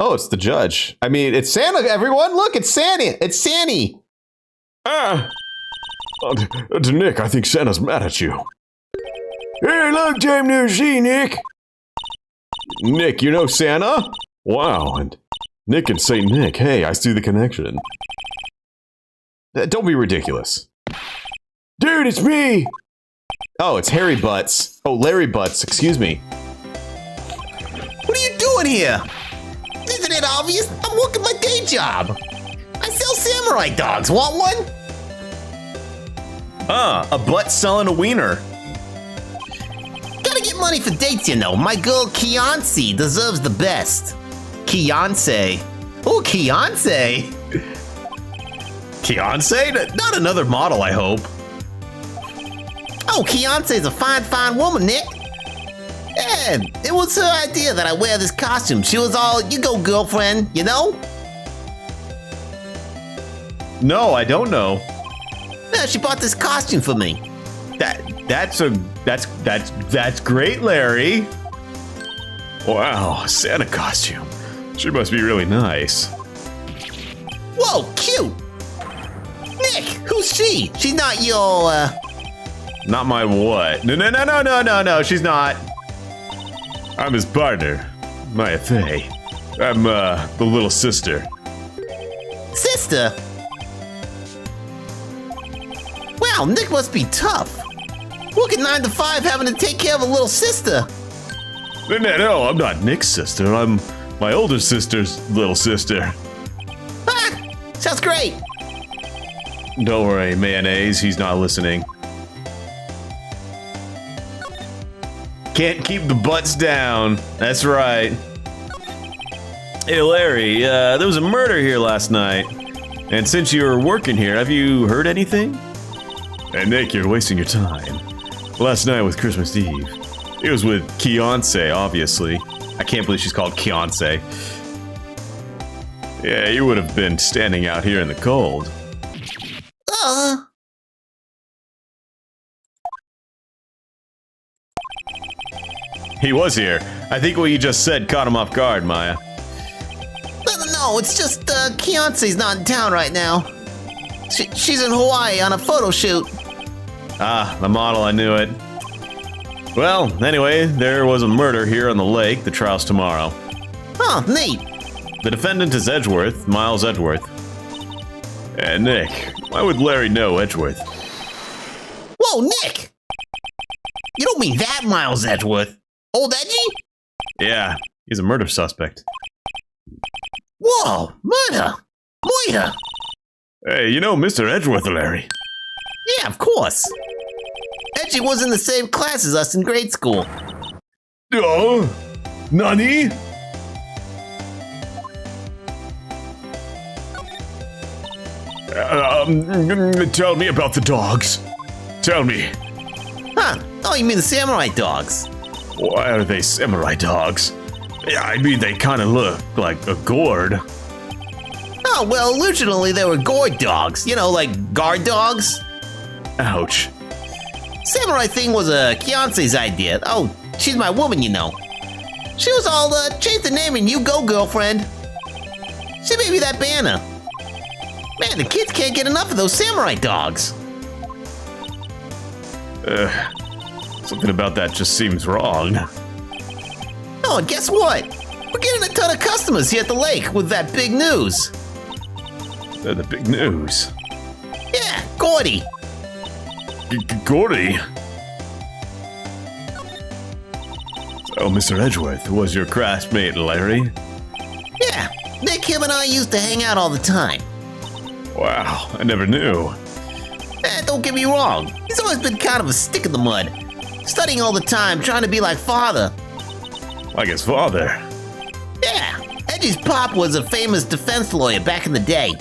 Oh, it's the judge. I mean, it's Santa, everyone! Look, it's Santa! It's Santy! Ah! Nick, I think Santa's mad at you. Hey, long time no see, Nick! Nick, you know Santa? Wow, and Nick and Saint Nick. Hey, I see the connection. Don't be ridiculous. Dude, it's me! Oh, it's Harry Butts. Oh, Larry Butts, excuse me. What are you doing here? Isn't it obvious? I'm working my day job. I sell samurai dogs. Want one? A butt selling a wiener. Gotta get money for dates, you know. My girl Kiance deserves the best. Kiance. Oh, Kiance. Kiance? Not another model, I hope. Oh, Kiance's a fine, fine woman, Nick. Yeah, it was her idea that I wear this costume. She was all, you go, girlfriend, you know? No, I don't know. Yeah, she bought this costume for me. That's great, Larry. Wow, Santa costume. She must be really nice. Whoa, cute! Nick, who's she? She's not your, Not my what? No, she's not. I'm his partner, Maya Fey. I'm, the little sister. sister? Wow, Nick must be tough. Working 9 to 5 having to take care of a little sister. No, I'm not Nick's sister. I'm my older sister's little sister. Ah, sounds great. Don't worry, mayonnaise, he's not listening. Can't keep the butts down. That's right. Hey, Larry, there was a murder here last night. And since you were working here, have you heard anything? Hey, Nick, you're wasting your time. Last night was Christmas Eve. It was with Keonce, obviously. I can't believe she's called Keonce. Yeah, you would have been standing out here in the cold. He was here. I think what you just said caught him off guard, Maya. No, it's just, Keonce's not in town right now. She's in Hawaii on a photo shoot. Ah, the model, I knew it. Well, anyway, there was a murder here on the lake. The trial's tomorrow. Oh, neat. The defendant is Edgeworth, Miles Edgeworth. And Nick, why would Larry know Edgeworth? Whoa, Nick! You don't mean that Miles Edgeworth. Old Edgy? Yeah, he's a murder suspect. Whoa, murder! Moira! Hey, you know Mr. Edgeworth, Larry. Yeah, of course. Edgy was in the same class as us in grade school. Oh, Nani? Tell me about the dogs. Tell me. Huh? Oh, you mean the samurai dogs? Why are they samurai dogs? Yeah, I mean, they kind of look like a gourd. Oh, well, originally they were gourd dogs. You know, like guard dogs. Ouch. Samurai thing was a Keonce's idea. Oh, she's my woman, you know. She was all, change the name and you go, girlfriend. She made me that banner. Man, the kids can't get enough of those samurai dogs. Something about that just seems wrong. Oh, and guess what? We're getting a ton of customers here at the lake with that big news. The big news. Yeah, Gourdy. Gourdy? So, Mr. Edgeworth was your classmate, Larry? Yeah, Nick, him, and I used to hang out all the time. Wow, I never knew. Don't get me wrong, he's always been kind of a stick in the mud. Studying all the time, trying to be like father. Like his father. Yeah, Edgy's pop was a famous defense lawyer back in the day.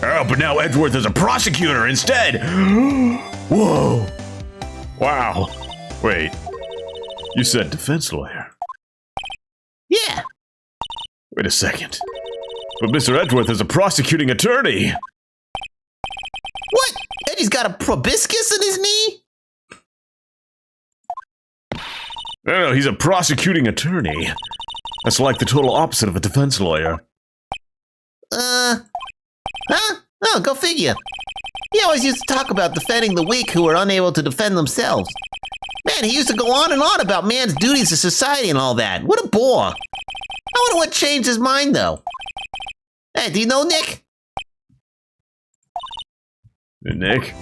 Oh, but now Edgeworth is a prosecutor instead. Whoa. Wow. Wait. You said defense lawyer. Yeah. Wait a second. But Mr. Edgeworth is a prosecuting attorney. What? Edgy's got a proboscis in his knee? No, he's a prosecuting attorney. That's like the total opposite of a defense lawyer. Huh? Oh, go figure. He always used to talk about defending the weak who were unable to defend themselves. Man, he used to go on and on about man's duties to society and all that. What a bore. I wonder what changed his mind, though. Hey, do you know Nick? Nick?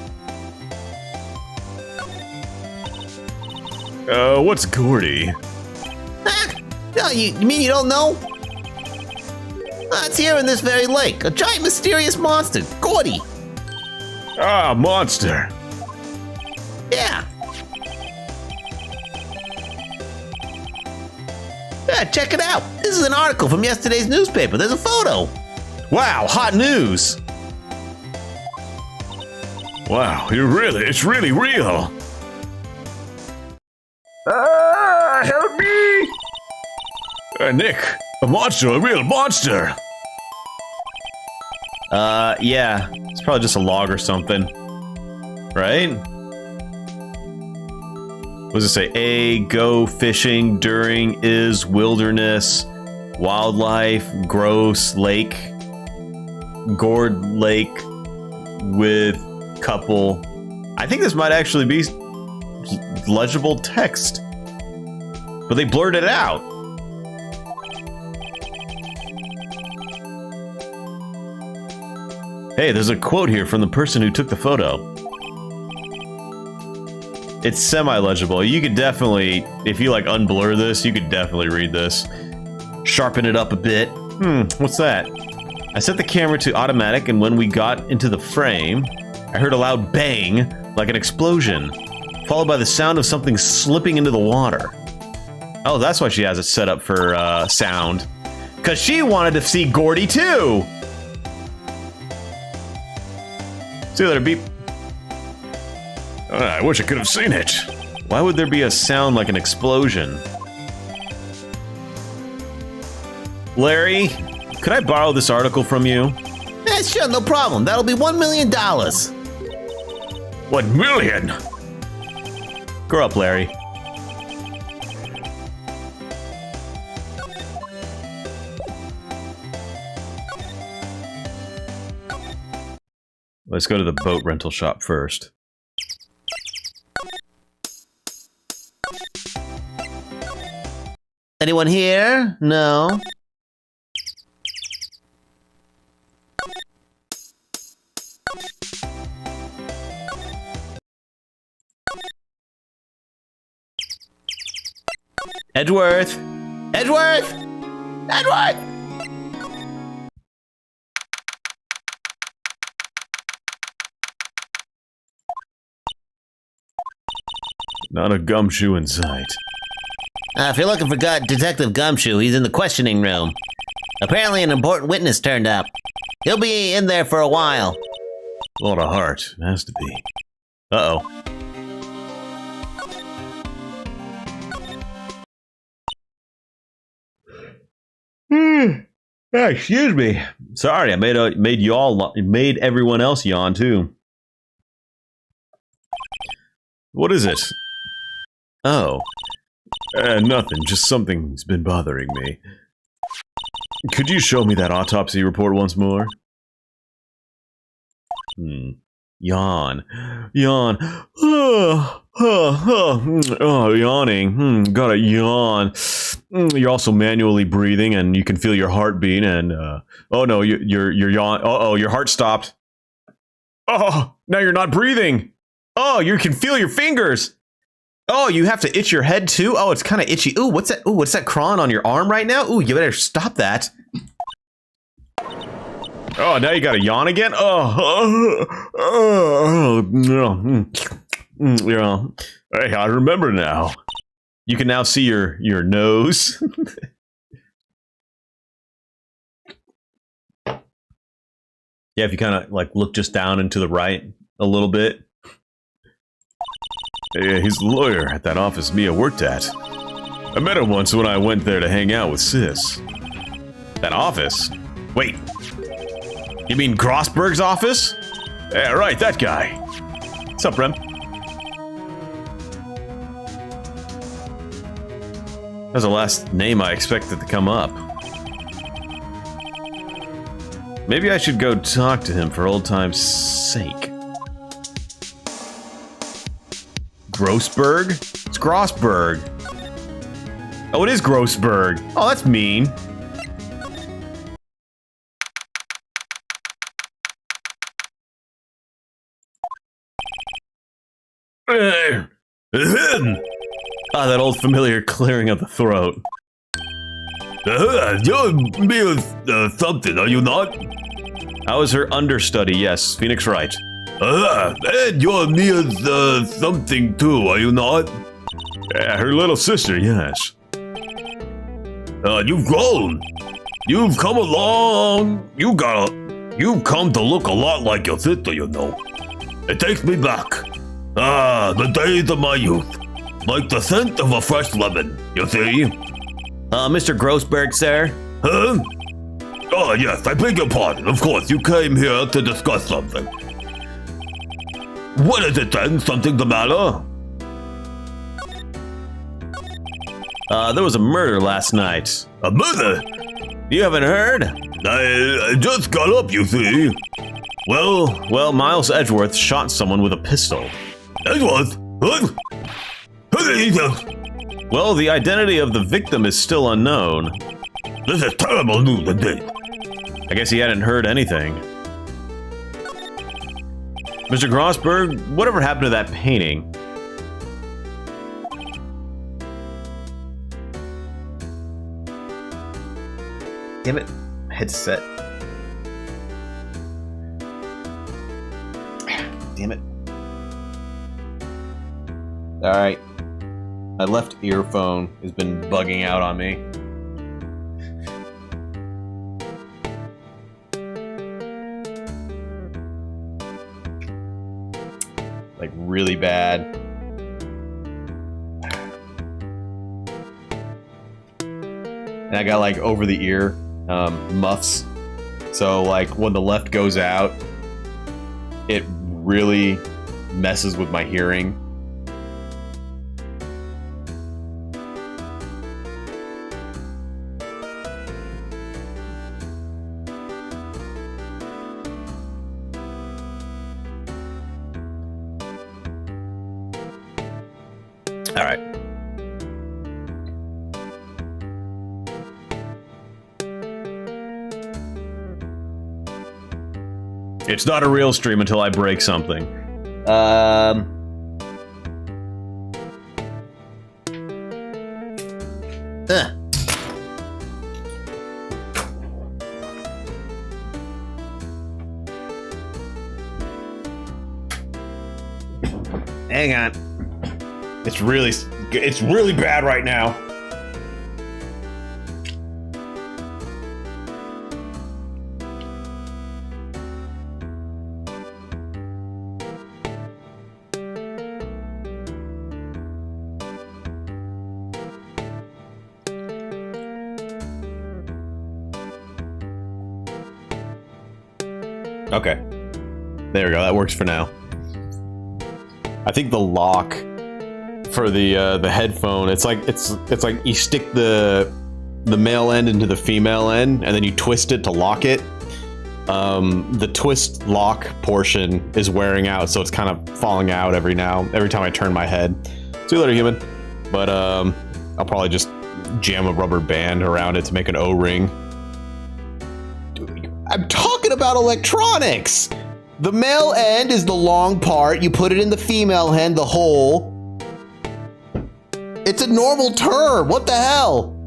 What's Gourdy? Huh? Oh, you mean you don't know? It's here in this very lake. A giant mysterious monster, Gourdy. Ah, monster. Yeah. Yeah, check it out. This is an article from yesterday's newspaper. There's a photo. Wow, hot news. Wow, it's really real. Help me! Nick, a monster, a real monster. Yeah, it's probably just a log or something, right? What does it say? A, go fishing during is wilderness. Wildlife, gross, lake, gourd lake with couple. I think this might actually be legible text, but they blurred it out. Hey, there's a quote here from the person who took the photo. It's semi-legible. You could definitely, if you like unblur this, you could definitely read this. Sharpen it up a bit. What's that? I set the camera to automatic, and when we got into the frame, I heard a loud bang, like an explosion, followed by the sound of something slipping into the water. Oh, that's why she has it set up for sound. Because she wanted to see Gourdy too! See you later, beep. I wish I could have seen it. Why would there be a sound like an explosion? Larry, could I borrow this article from you? Yeah, sure, no problem. That'll be $1 million. 1 million? Grow up, Larry. Let's go to the boat rental shop first. Anyone here? No. Edgeworth! Edgeworth! Edgeworth! Not a gumshoe in sight. If you're looking for Detective Gumshoe, he's in the questioning room. Apparently an important witness turned up. He'll be in there for a while. A lot of heart. Has to be. Uh-oh. Excuse me. Sorry, I made everyone else yawn too. What is it? Oh. Nothing. Just something's been bothering me. Could you show me that autopsy report once more? Yawn. Yawn. Oh, yawning. Gotta yawn. You're also manually breathing, and you can feel your heartbeat. And oh no, you're yawn. Oh, your heart stopped. Oh, now you're not breathing. Oh, you can feel your fingers. Oh, you have to itch your head too. Oh, it's kind of itchy. Ooh, what's that? Ooh, what's that crawling on your arm right now? Ooh, you better stop that. Oh, now you got to yawn again. Yeah. Hey, I remember now. You can now see your nose. Yeah, if you kind of like look just down and to the right a little bit. Yeah, he's the lawyer at that office Mia worked at. I met him once when I went there to hang out with Sis. That office? Wait. You mean Grossberg's office? Yeah, right, that guy. What's up, Rem? That's the last name I expected to come up. Maybe I should go talk to him for old time's sake. Grossberg? It's Grossberg. Oh, it is Grossberg. Oh, that's mean. Ah, that old familiar clearing of the throat. You're Mia something, are you not? I was her understudy, yes. Phoenix Wright. And you're Mia's something too, are you not? Yeah, her little sister, yes. You've grown. You've come along. You've come to look a lot like your sister, you know. It takes me back. The days of my youth. Like the scent of a fresh lemon, you see? Mr. Grossberg, sir? Huh? Oh, yes, I beg your pardon. Of course, you came here to discuss something. What is it then? Something the matter? There was a murder last night. A murder? You haven't heard? I just got up, you see. Well, Miles Edgeworth shot someone with a pistol. Edgeworth? What? Who did he do? Well, the identity of the victim is still unknown. This is terrible news indeed. I guess he hadn't heard anything. Mr. Grossberg, whatever happened to that painting? Damn it, headset. Damn it. Alright. My left earphone has been bugging out on me. Like, really bad. And I got, like, over the ear muffs. So, like, when the left goes out, it really messes with my hearing. All right. It's not a real stream until I break something. Hang on. It's really bad right now. Okay. There we go. That works for now. I think the lock for the headphone, it's like you stick the male end into the female end and then you twist it to lock it. The twist lock portion is wearing out, so it's kind of falling out every time I turn my head. See you later, human. But I'll probably just jam a rubber band around it to make an O-ring. I'm talking about electronics! The male end is the long part, you put it in the female end, the hole. It's a normal term, what the hell?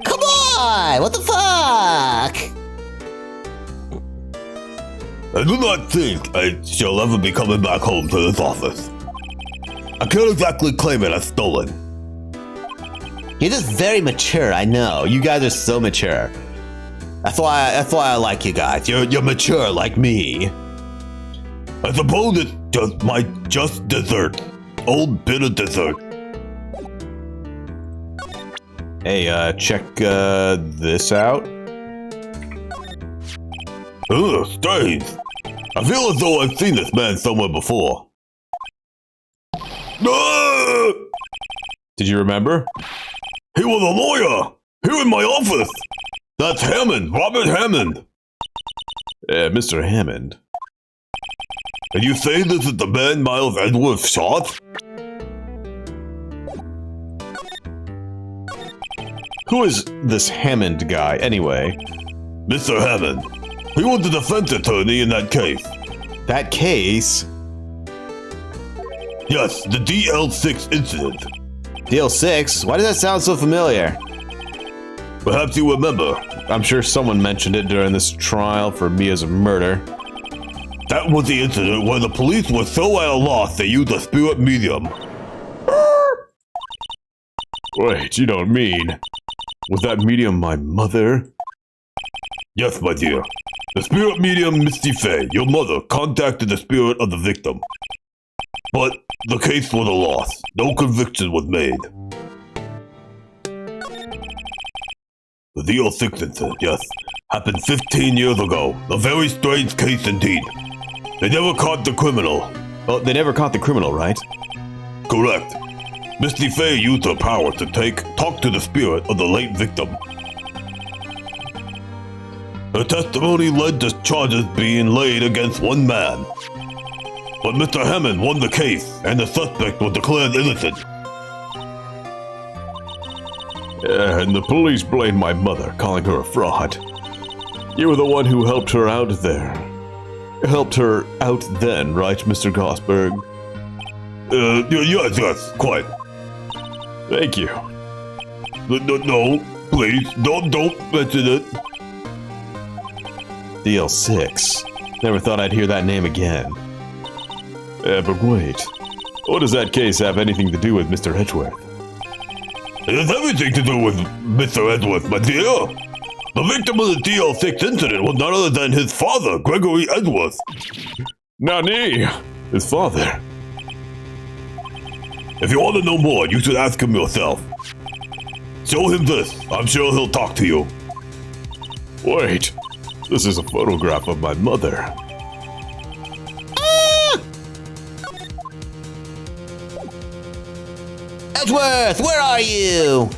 Come on, what the fuck? I do not think I shall ever be coming back home to this office. I can't exactly claim it as stolen. You're just very mature, I know. You guys are so mature. That's why I like you guys. You're mature like me. I suppose it's just my dessert. Old bitter dessert. Hey, check this out. Ugh, strange. I feel as though I've seen this man somewhere before. Ah! Did you remember? He was a lawyer! Here in my office! That's Hammond, Robert Hammond! Mr. Hammond. And you say this is the man Miles Edgeworth shot? Who is this Hammond guy, anyway? Mr. Hammond. He was the defense attorney in that case. That case? Yes, the DL6 incident. DL6? Why does that sound so familiar? Perhaps you remember. I'm sure someone mentioned it during this trial for me as a murder. That was the incident where the police were so at a loss they used a spirit medium. Wait, you don't mean... Was that medium my mother? Yes, my dear. The spirit medium Misty Fey, your mother, contacted the spirit of the victim. But the case was a loss. No conviction was made. The DL6 incident, yes. Happened 15 years ago. A very strange case indeed. They never caught the criminal. Oh, they never caught the criminal, right? Correct. Misty Fey used her power to talk to the spirit of the late victim. Her testimony led to charges being laid against one man. But Mr. Hammond won the case, and the suspect was declared innocent. Yeah, and the police blamed my mother, calling her a fraud. You were the one who helped her out there. Helped her out then, right, Mr. Gosberg? Yes, quite. Thank you. No, please, don't mention it. DL6. Never thought I'd hear that name again. Yeah, but wait. What does that case have anything to do with Mr. Edgeworth? It has everything to do with Mr. Edgeworth, my dear. The victim of the DL6 incident was none other than his father, Gregory Edgeworth. Nani? His father. If you want to know more, you should ask him yourself. Show him this. I'm sure he'll talk to you. Wait. This is a photograph of my mother. Edgeworth, where are you?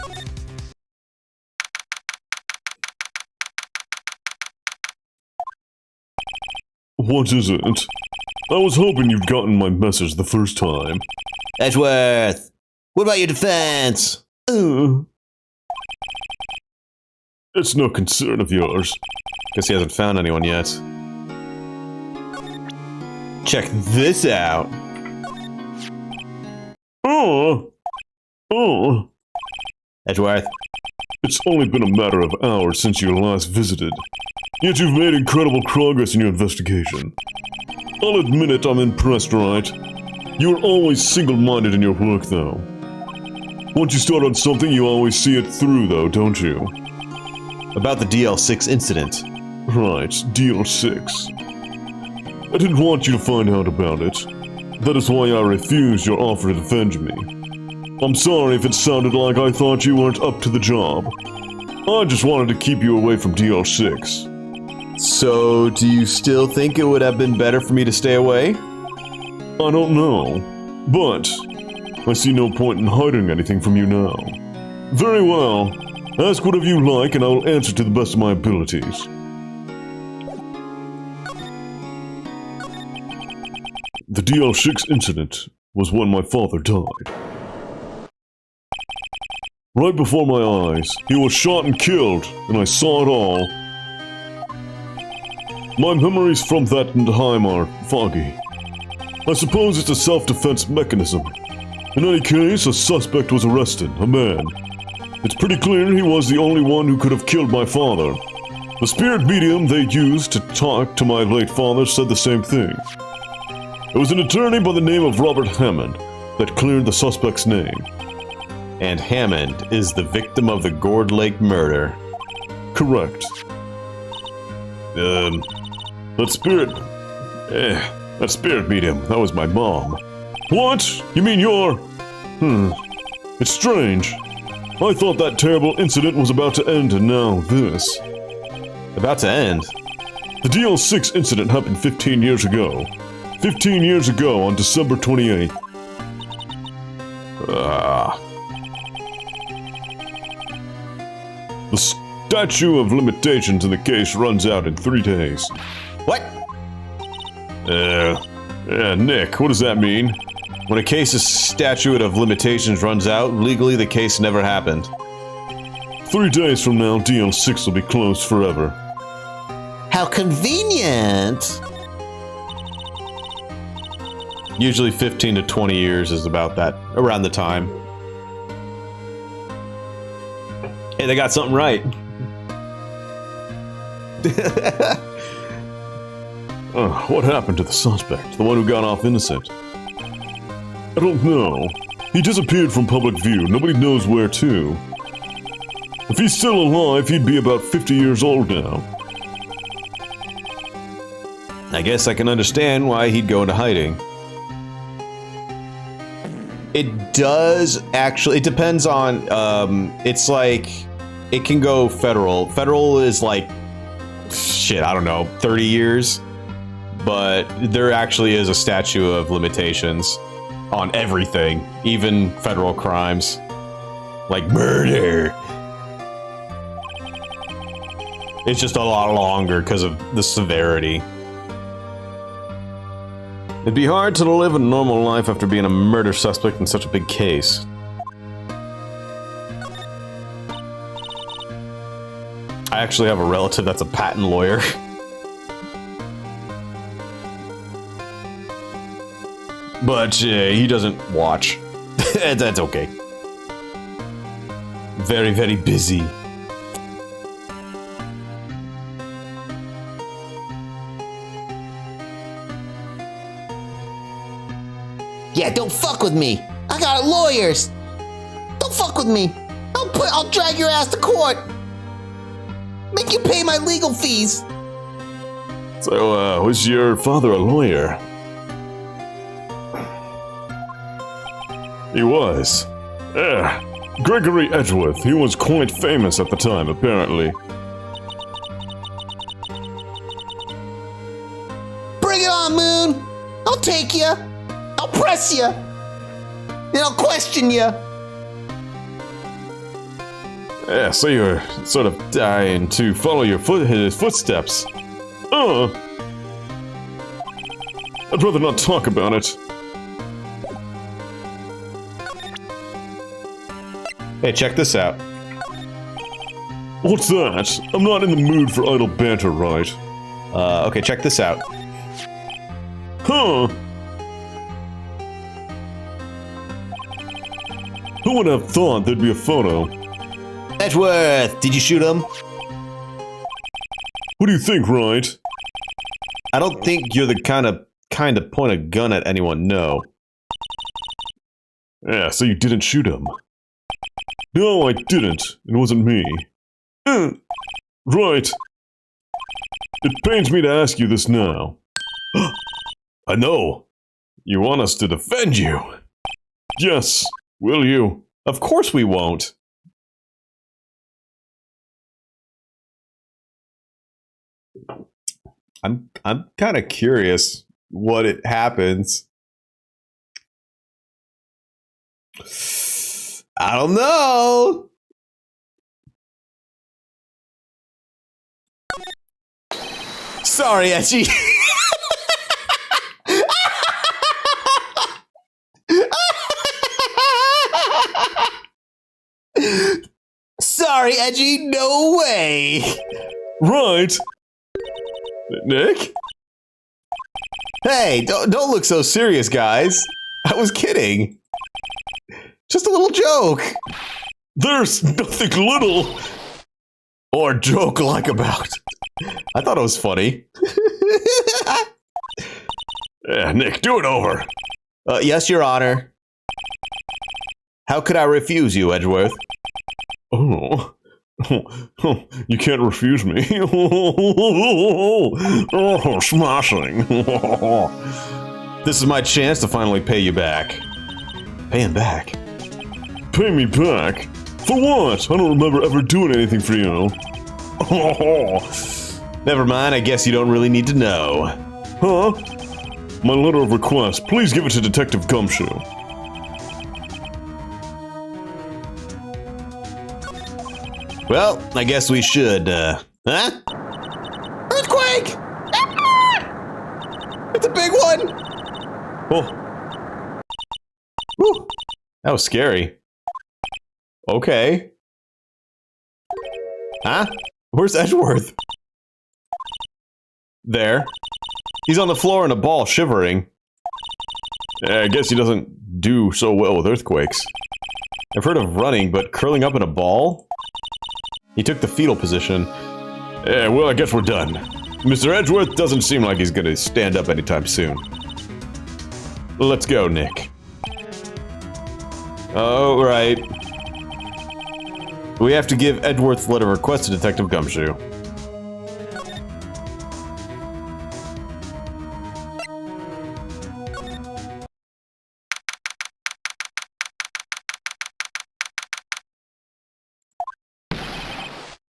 What is it? I was hoping you'd gotten my message the first time. Edgeworth, what about your defense? It's no concern of yours. Guess he hasn't found anyone yet. Check this out. Edgeworth. It's only been a matter of hours since you last visited. Yet you've made incredible progress in your investigation. I'll admit it, I'm impressed, right? You're always single-minded in your work, though. Once you start on something, you always see it through, though, don't you? About the DL6 incident. Right, DL6. I didn't want you to find out about it. That is why I refused your offer to avenge me. I'm sorry if it sounded like I thought you weren't up to the job. I just wanted to keep you away from DL6. So, do you still think it would have been better for me to stay away? I don't know, but I see no point in hiding anything from you now. Very well. Ask whatever you like and I will answer to the best of my abilities. The DL6 incident was when my father died. Right before my eyes, he was shot and killed, and I saw it all. My memories from that time are foggy. I suppose it's a self-defense mechanism. In any case, a suspect was arrested, a man. It's pretty clear he was the only one who could have killed my father. The spirit medium they used to talk to my late father said the same thing. It was an attorney by the name of Robert Hammond that cleared the suspect's name. And Hammond is the victim of the Gourd Lake murder. Correct. That spirit medium, that was my mom. What? You mean you're... It's strange. I thought that terrible incident was about to end, and now this. About to end? The DL6 incident happened 15 years ago. 15 years ago on December 28th. The statute of limitations in the case runs out in 3 days. What? Yeah, Nick, what does that mean? When a case's statute of limitations runs out, legally the case never happened. 3 days from now, DL6 will be closed forever. How convenient! Usually 15 to 20 years is about that, around the time. Hey, they got something right. What happened to the suspect, the one who got off innocent? I don't know. He disappeared from public view. Nobody knows where to. If he's still alive, he'd be about 50 years old now. I guess I can understand why he'd go into hiding. It does actually, it depends on, it's like, it can go federal. Federal is like shit, I don't know, 30 years. But there actually is a statute of limitations on everything, even federal crimes. Like murder. It's just a lot longer because of the severity. It'd be hard to live a normal life after being a murder suspect in such a big case. I actually have a relative that's a patent lawyer. But he doesn't watch. That's okay. Very, very busy. Yeah, don't fuck with me. I got lawyers. Don't fuck with me. I'll drag your ass to court. Make you pay my legal fees. So, was your father a lawyer? He was. Yeah, Gregory Edgeworth. He was quite famous at the time, apparently. Bring it on, Moon. I'll take you. I'll press you. Then I'll question you. Yeah, so you're sort of dying to follow his footsteps. I'd rather not talk about it. Hey, check this out. What's that? I'm not in the mood for idle banter, right? Okay, check this out. Huh? Who would have thought there'd be a photo? Edgeworth, did you shoot him? What do you think, right? I don't think you're the kind to point a gun at anyone, no. Yeah, so you didn't shoot him. No, I didn't. It wasn't me. Right. It pains me to ask you this now. I know. You want us to defend you. Yes. Will you? Of course we won't. I'm kind of curious what it happens. I don't know. Sorry, Etchy. Sorry, Edgy, no way. Right. Nick? Hey, don't look so serious, guys. I was kidding. Just a little joke. There's nothing little Or joke-like about. I thought it was funny. Yeah, Nick, do it over. Yes, Your Honor. How could I refuse you, Edgeworth? Oh. You can't refuse me. Oh, smashing. This is my chance to finally pay you back. Pay him back? Pay me back? For what? I don't remember ever doing anything for you. Never mind, I guess you don't really need to know. Huh? My letter of request. Please give it to Detective Gumshoe. Well, I guess we should, huh? Earthquake! Ah! It's a big one! Oh. Whew. That was scary. Okay. Huh? Where's Edgeworth? There. He's on the floor in a ball, shivering. Yeah, I guess he doesn't do so well with earthquakes. I've heard of running, but curling up in a ball? He took the fetal position. Yeah, well, I guess we're done. Mr. Edgeworth doesn't seem like he's gonna stand up anytime soon. Let's go, Nick. Oh, right. We have to give Edgeworth's letter of request to Detective Gumshoe.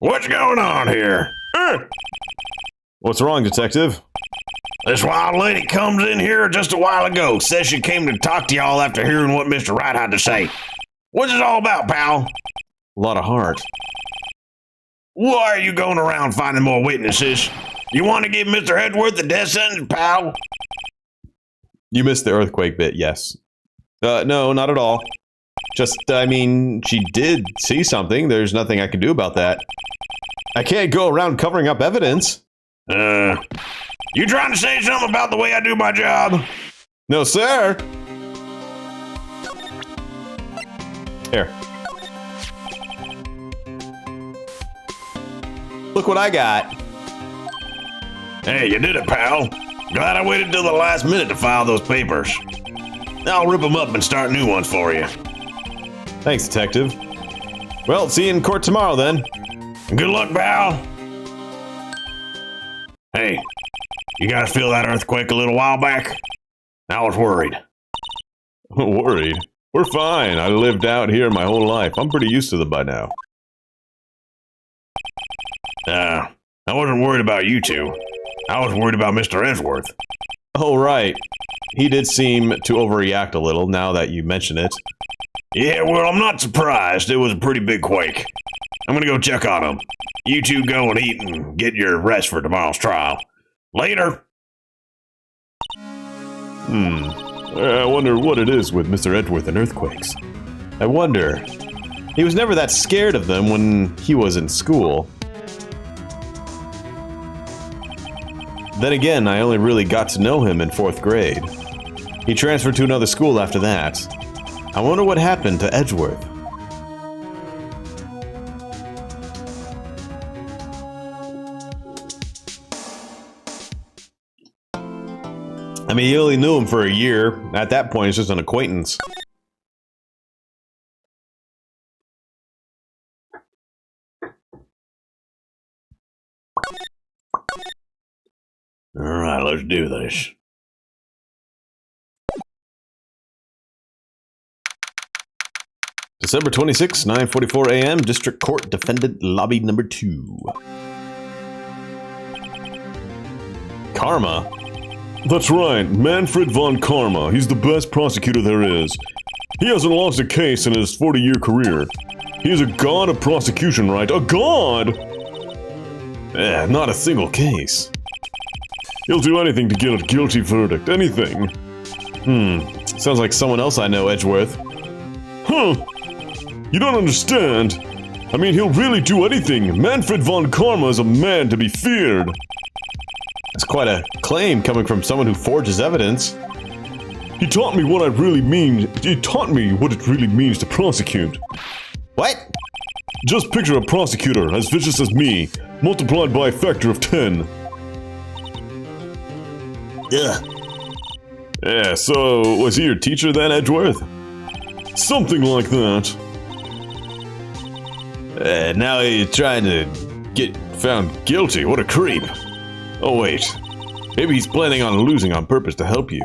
What's going on here? What's wrong, Detective? This wild lady comes in here just a while ago. Says she came to talk to y'all after hearing what Mr. Wright had to say. What's it all about, pal? A lot of heart. Why are you going around finding more witnesses? You want to give Mr. Edgeworth the death sentence, pal? You missed the earthquake bit, yes. No, not at all. Just, I mean, she did see something. There's nothing I can do about that. I can't go around covering up evidence. You trying to say something about the way I do my job? No, sir. Here. Look what I got. Hey, you did it, pal. Glad I waited till the last minute to file those papers. I'll rip them up and start new ones for you. Thanks, Detective. Well, see you in court tomorrow, then. Good luck, pal. Hey, you guys feel that earthquake a little while back? I was worried. Worried? We're fine. I lived out here my whole life. I'm pretty used to them by now. I wasn't worried about you two. I was worried about Mr. Edgeworth. Oh, right. He did seem to overreact a little, now that you mention it. Yeah, well, I'm not surprised. It was a pretty big quake. I'm gonna go check on him. You two go and eat and get your rest for tomorrow's trial. Later. I wonder what it is with Mr. Edgeworth and earthquakes. I wonder. He was never that scared of them when he was in school. Then again, I only really got to know him in 4th grade. He transferred to another school after that. I wonder what happened to Edgeworth. I mean, you only knew him for a year. At that point, it's just an acquaintance. All right, let's do this. December 26, 9:44 a.m., District Court Defendant Lobby Number 2. Karma? That's right, Manfred von Karma. He's the best prosecutor there is. He hasn't lost a case in his 40-year career. He is a god of prosecution, right? A god! Not a single case. He'll do anything to get a guilty verdict. Anything. Sounds like someone else I know, Edgeworth. Huh. You don't understand. I mean, he'll really do anything. Manfred von Karma is a man to be feared. That's quite a claim coming from someone who forges evidence. He taught me what I really mean. He taught me what it really means to prosecute. What? Just picture a prosecutor as vicious as me, multiplied by a factor of 10. Ugh. Yeah, so was he your teacher then, Edgeworth? Something like that. Now he's trying to get found guilty. What a creep. Oh wait, maybe he's planning on losing on purpose to help you.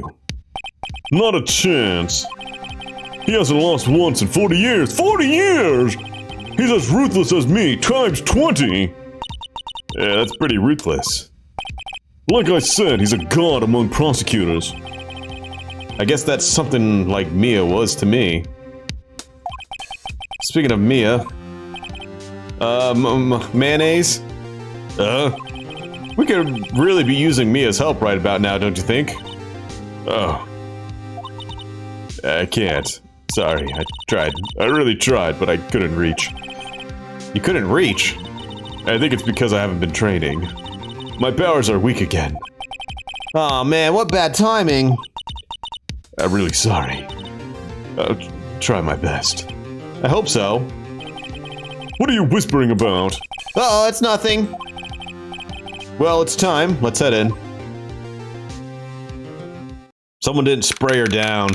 Not a chance. He hasn't lost once in 40 years. 40 years! He's as ruthless as me, times 20! Yeah, that's pretty ruthless. Like I said, he's a god among prosecutors. I guess that's something like Mia was to me. Speaking of Mia... mayonnaise? We could really be using Mia's help right about now, don't you think? Oh. I can't. Sorry, I tried. I really tried, but I couldn't reach. You couldn't reach? I think it's because I haven't been training. My powers are weak again. Aw, man, what bad timing. I'm really sorry. I'll try my best. I hope so. What are you whispering about? Uh-oh, it's nothing. Well, it's time. Let's head in. Someone didn't spray her down.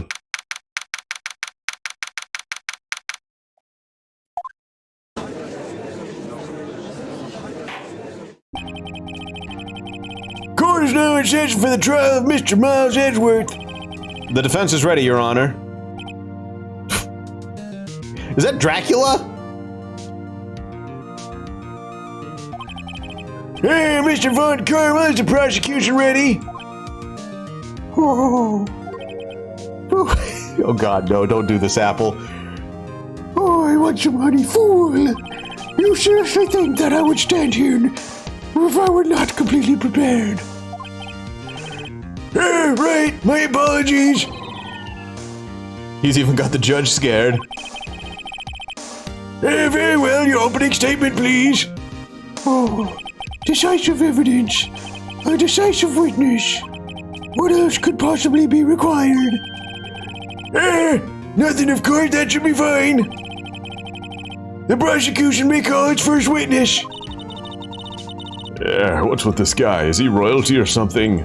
Court is now in session for the trial of Mr. Miles Edgeworth. The defense is ready, Your Honor. Is that Dracula? Hey, Mr. Von Karma, is the prosecution ready? Oh. Oh God, no, don't do this, Apple. Oh, I want some money, fool. You seriously think that I would stand here if I were not completely prepared? Right, my apologies. He's even got the judge scared. Very well, your opening statement, please. Oh, decisive evidence. A decisive witness. What else could possibly be required? Nothing, of course, that should be fine. The prosecution may call its first witness. Yeah, what's with this guy? Is he royalty or something?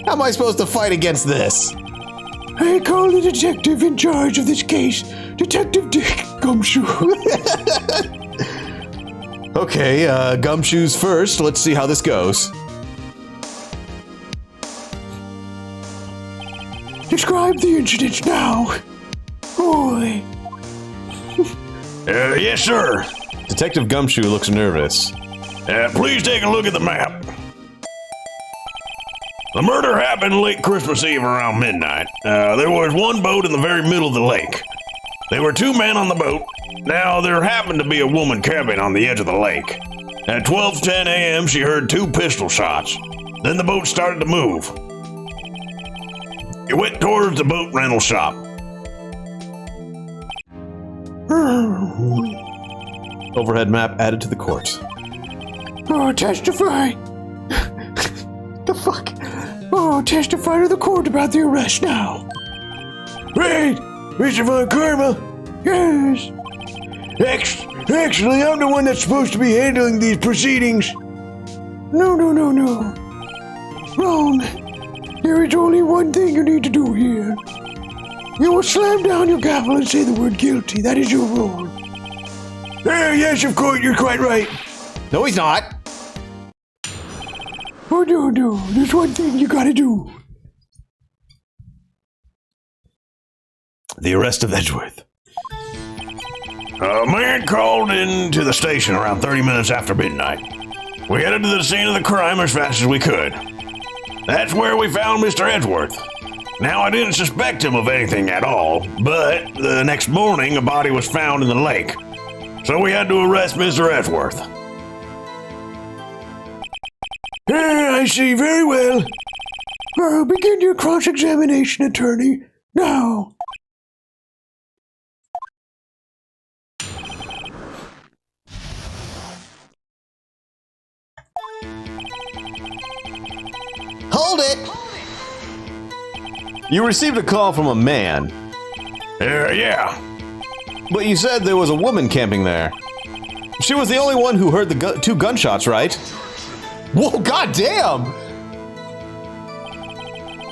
How am I supposed to fight against this? I call the detective in charge of this case, Detective Dick Gumshoe. Okay, gumshoes first. Let's see how this goes. Describe the incidents now. Boy. Yes, sir. Detective Gumshoe looks nervous. Please take a look at the map. The murder happened late Christmas Eve around midnight. There was one boat in the very middle of the lake. There were 2 men on the boat. Now, there happened to be a woman camping on the edge of the lake. At 12:10 a.m., she heard 2 pistol shots. Then the boat started to move. It went towards the boat rental shop. Overhead map added to the court. Oh, testify. The fuck? Oh, testify to the court about the arrest now. Right, Mr. Von Karma. Yes. Actually, I'm the one that's supposed to be handling these proceedings. No. Wrong. There is only one thing you need to do here. You will slam down your gavel and say the word guilty. That is your role. Yes, of course, you're quite right. No, he's not. Oh, no. There's one thing you gotta do. The arrest of Edgeworth. A man called into the station around 30 minutes after midnight. We headed to the scene of the crime as fast as we could. That's where we found Mr. Edgeworth. Now, I didn't suspect him of anything at all, but the next morning a body was found in the lake. So we had to arrest Mr. Edgeworth. I see, very well. Begin your cross-examination, attorney. Now. Hold it! You received a call from a man, Yeah. but you said there was a woman camping there. She was the only one who heard the 2 gunshots, right? Whoa, goddamn!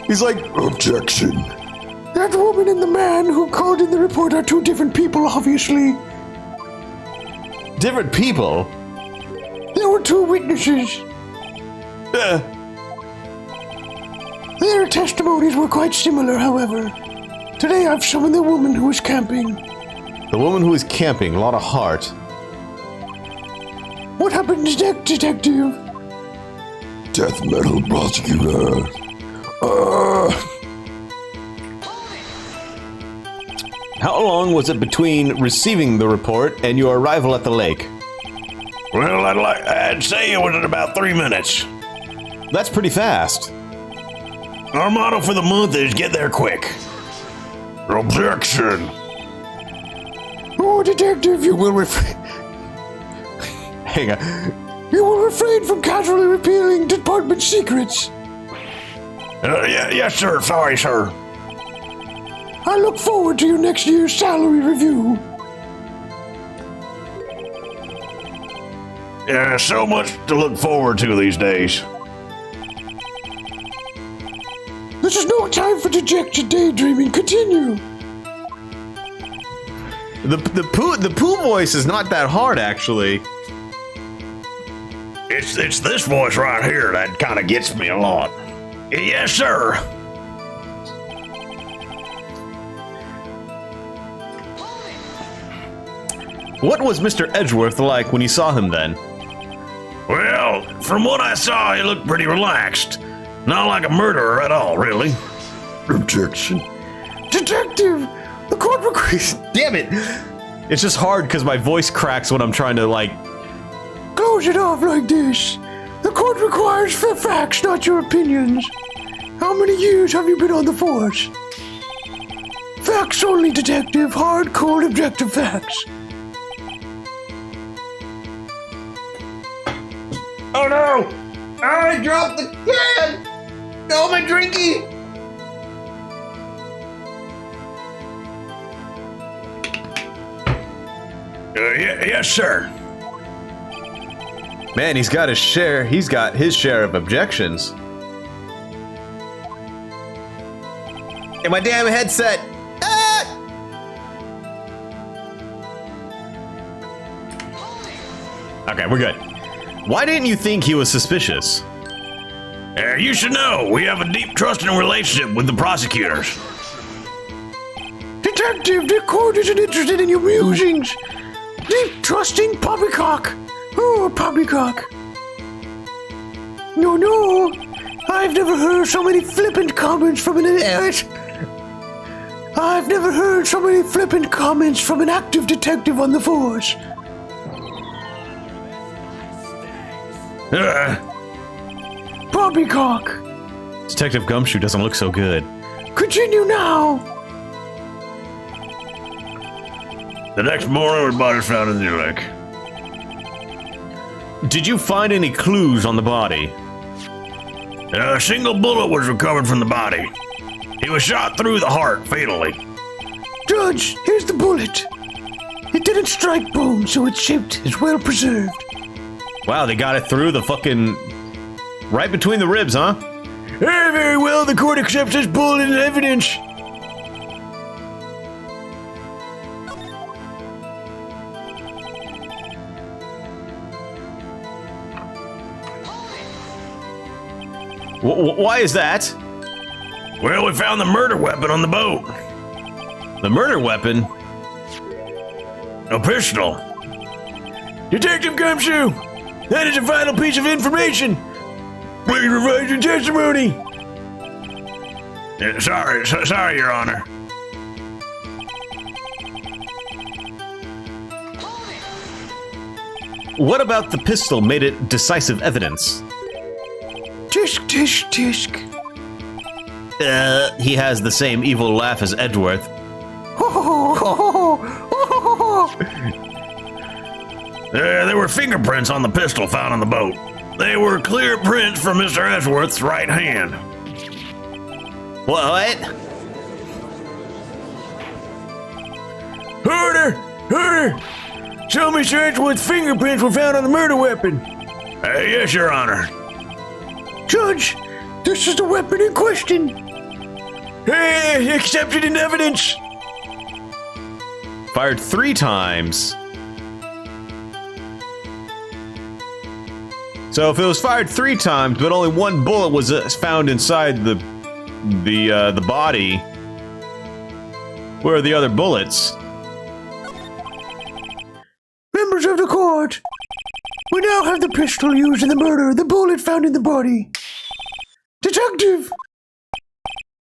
He's like, Objection. That woman and the man who called in the report are 2 different people, obviously. different people? There were 2 witnesses. Their testimonies were quite similar, however. Today I've summoned the woman who was camping. The woman who was camping, a lot of heart. What happened, detective? Death metal prosecutor. How long was it between receiving the report and your arrival at the lake? Well, I'd say it was at about 3 minutes. That's pretty fast. Our motto for the month is get there quick. Objection. Oh, detective, you will refrain. Hang on. You will refrain from casually revealing department secrets. Yes, sir. Sorry, sir. I look forward to your next year's salary review. Yeah, so much to look forward to these days. This is no time for dejected daydreaming. Continue. The poo voice is not that hard, actually. It's this voice right here that kind of gets me a lot. Yes, sir. What was Mr. Edgeworth like when you saw him then? Well, Well, from what I saw, he looked pretty relaxed. Not like a murderer at all, really. Objection. Detective, the court requires... Damn it! It's just hard because my voice cracks when I'm trying to, like... Close it off like this. The court requires for facts, not your opinions. How many years have you been on the force? Facts only, detective. Hard, cold, objective facts. Oh no! I dropped the can! Oh, my drinky! Yes, sir. Man, he's got his share. He's got his share of objections. And my damn headset. Ah! Okay, we're good. Why didn't you think he was suspicious? You should know, we have a deep trusting relationship with the prosecutors. Detective, the court isn't interested in your musings. Deep trusting poppycock. Oh, poppycock. No. I've never heard so many flippant comments from an... I've never heard so many flippant comments from an active detective on the force. Poppycock. Detective Gumshoe doesn't look so good. Continue now. The next morning, her body was found in the lake. Did you find any clues on the body? A single bullet was recovered from the body. He was shot through the heart fatally. Judge, here's the bullet. It didn't strike bone, so its shape is well preserved. Wow, they got it through the fucking... right between the ribs, huh? Very well, the court accepts this bullet as evidence. Why is that? Well, we found the murder weapon on the boat. The murder weapon? A pistol. Detective Gumshoe, that is a vital piece of information. Please revise your testimony. Sorry, Your Honor. What about the pistol made it decisive evidence? Tisk, tisk, tisk. He has the same evil laugh as Edgeworth. There were fingerprints on the pistol found on the boat. They were clear prints from Mr. Edgeworth's right hand. What? Order! Show Mr. Edgeworth's fingerprints were found on the murder weapon. Yes, Your Honor. Judge, this is the weapon in question. Hey, accepted in evidence. Fired 3 times. So if it was fired 3 times, but only 1 bullet was found inside the body, where are the other bullets? Members of the court, we now have the pistol used in the murder, the bullet found in the body. Detective!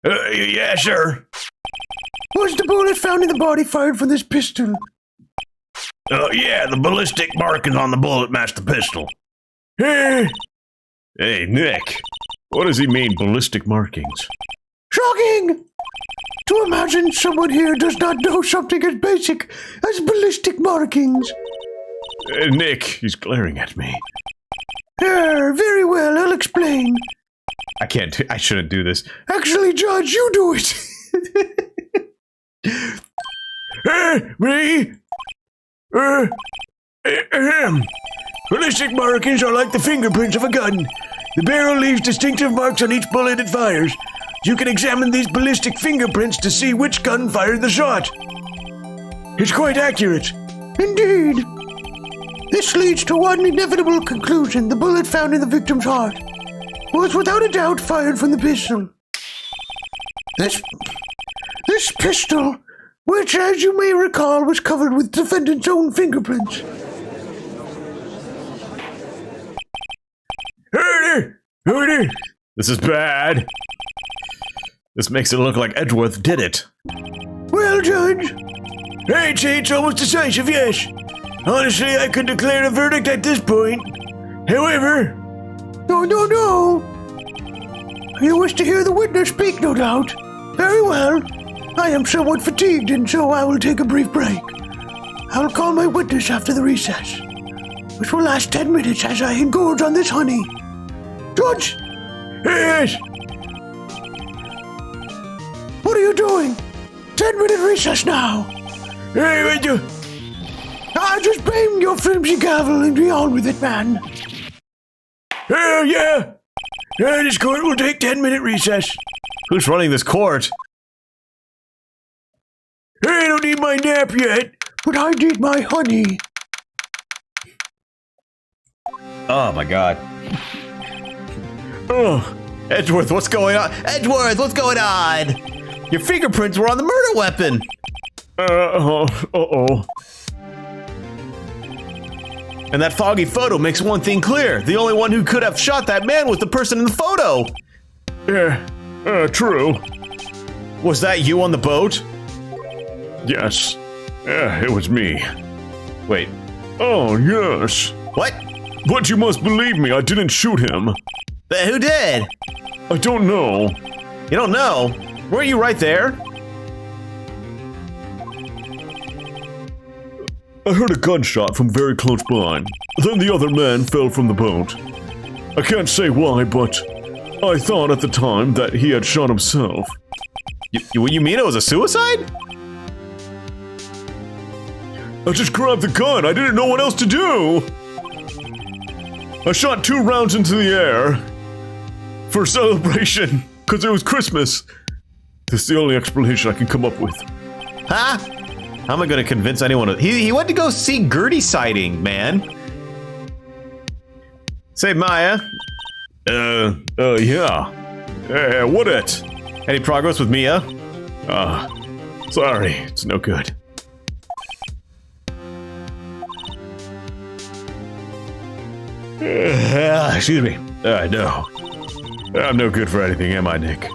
Yeah, sure. Was the bullet found in the body fired from this pistol? Yeah, the ballistic markings on the bullet match the pistol. Hey, Nick. What does he mean, ballistic markings? Shocking! To imagine someone here does not know something as basic as ballistic markings. Nick, he's glaring at me. Very well, I'll explain. I shouldn't do this. Actually, Judge, you do it. Me? Ballistic markings are like the fingerprints of a gun. The barrel leaves distinctive marks on each bullet it fires. You can examine these ballistic fingerprints to see which gun fired the shot. It's quite accurate. Indeed. This leads to one inevitable conclusion. The bullet found in the victim's heart was without a doubt fired from the pistol. This pistol, which, as you may recall, was covered with defendant's own fingerprints. Gourdy! This is bad. This makes it look like Edgeworth did it. Well, Judge, I'd say it's almost decisive, yes. Honestly, I could declare a verdict at this point. However... No. You wish to hear the witness speak, no doubt. Very well. I am somewhat fatigued, and so I will take a brief break. I will call my witness after the recess, which will last 10 minutes as I engorge on this honey. Judge! Yes? What are you doing? 10-minute recess now. Hey, would you? Just bang your flimsy gavel and be on with it, man. Yeah. This court will take 10-minute recess. Who's running this court? I don't need my nap yet, but I need my honey. Oh my god. Oh, Edgeworth, what's going on? Edgeworth, what's going on? Your fingerprints were on the murder weapon. uh-oh. And that foggy photo makes one thing clear. The only one who could have shot that man was the person in the photo. True. Was that you on the boat? Yes. It was me. Wait. Oh, yes. What? But you must believe me, I didn't shoot him. Who did? I don't know. You don't know? Weren't you right there? I heard a gunshot from very close by. Then the other man fell from the boat. I can't say why, but I thought at the time that he had shot himself. You mean it was a suicide? I just grabbed the gun. I didn't know what else to do. I shot 2 rounds into the air for celebration because it was Christmas. That's the only explanation I can come up with. Huh? How am I going to convince anyone? He went to go see Gourdy sighting, man. Say, Maya. Yeah. What it? Any progress with Mia? Sorry, it's no good. Excuse me. No. I'm no good for anything, am I, Nick?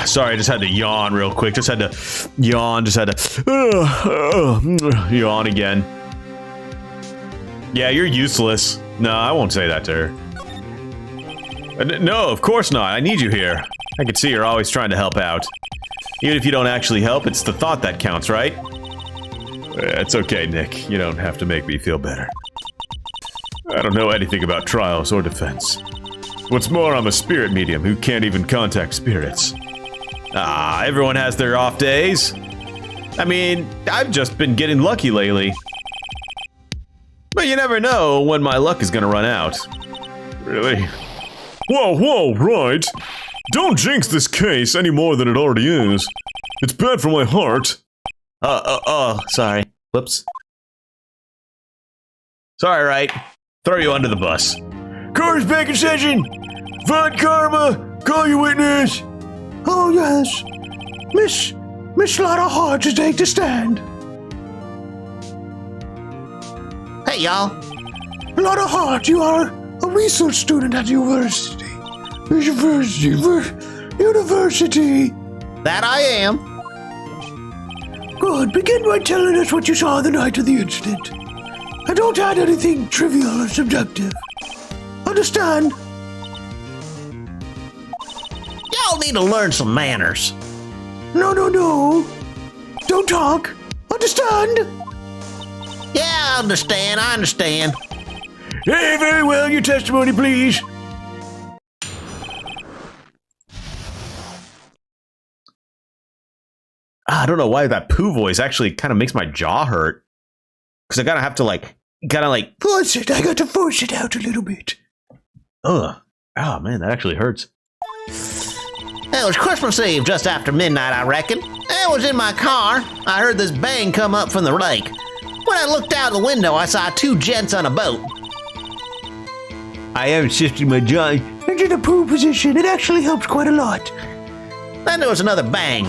Sorry, I just had to yawn real quick. Just had to yawn again. Yeah, you're useless. No, I won't say that to her. No, of course not. I need you here. I can see you're always trying to help out. Even if you don't actually help, it's the thought that counts, right? It's okay, Nick. You don't have to make me feel better. I don't know anything about trials or defense. What's more, I'm a spirit medium who can't even contact spirits. Everyone has their off days. I mean, I've just been getting lucky lately. But you never know when my luck is gonna run out. Really? Whoa, right. Don't jinx this case any more than it already is. It's bad for my heart. Sorry. Whoops. Sorry, right. Throw you under the bus. Court's back in session. Von Karma, call your witness. Oh, yes. Miss Lotta Hart to take the stand. Hey, y'all. Lotta Hart, you are a research student at university. University. That I am. Good. Begin by telling us what you saw the night of the incident. I don't add anything trivial or subjective. Understand? Y'all need to learn some manners. No. Don't talk. Understand? Yeah, I understand. Hey, very well. Your testimony, please. I don't know why that poo voice actually kind of makes my jaw hurt. Because I have to Force it. I got to force it out a little bit. ugh. Oh man, that actually hurts. It was Christmas Eve just after midnight, I reckon. I was in my car. I heard this bang come up from the lake. When I looked out the window, I saw 2 gents on a boat. I am shifting my jaw into the poo position. It actually helps quite a lot. Then there was another bang.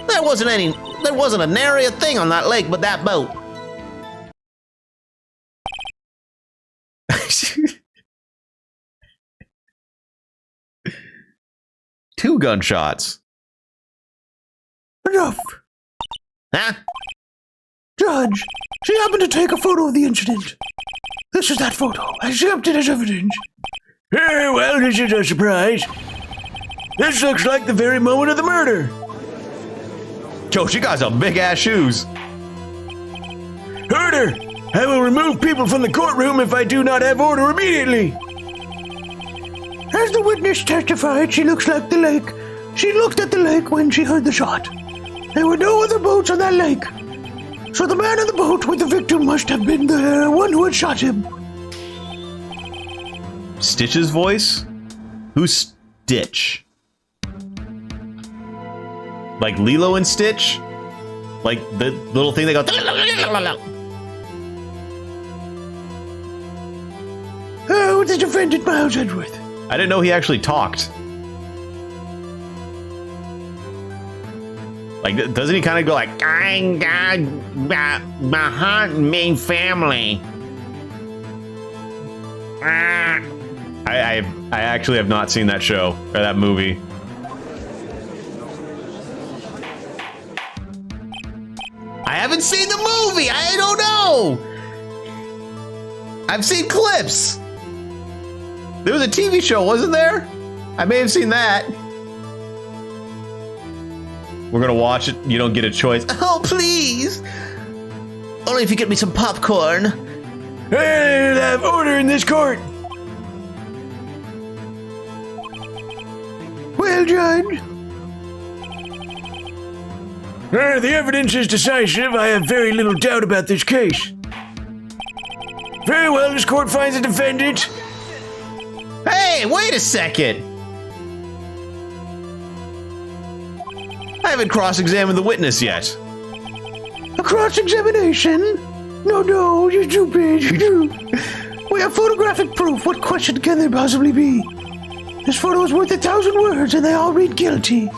There wasn't a nary a thing on that lake but that boat. 2 gunshots. Enough. Huh? Judge, she happened to take a photo of the incident. This is that photo. I kept it as evidence. Well, this is a surprise. This looks like the very moment of the murder. Joe, she got some big ass shoes. Order! I will remove people from the courtroom if I do not have order immediately. As the witness testified, she looks like the lake. She looked at the lake when she heard the shot. There were no other boats on that lake. So the man on the boat with the victim must have been the one who had shot him. Stitch's voice? Who's Stitch? Like Lilo and Stitch? Like the little thing they go. Oh, the defendant, Miles Edgeworth. I didn't know he actually talked. Like, doesn't he kind of go like, I got my heart main family. I actually have not seen that show or that movie. I haven't seen the movie. I don't know. I've seen clips. There was a TV show, wasn't there? I may have seen that. We're gonna watch it. You don't get a choice. Oh, please. Only if you get me some popcorn. I'll have order in this court. Well, Judge. The evidence is decisive. I have very little doubt about this case. Very well, this court finds the defendant. Hey, wait a second. I haven't cross-examined the witness yet. A cross-examination? No, you're stupid. We have photographic proof. What question can there possibly be? This photo is worth 1,000 words, and they all read guilty.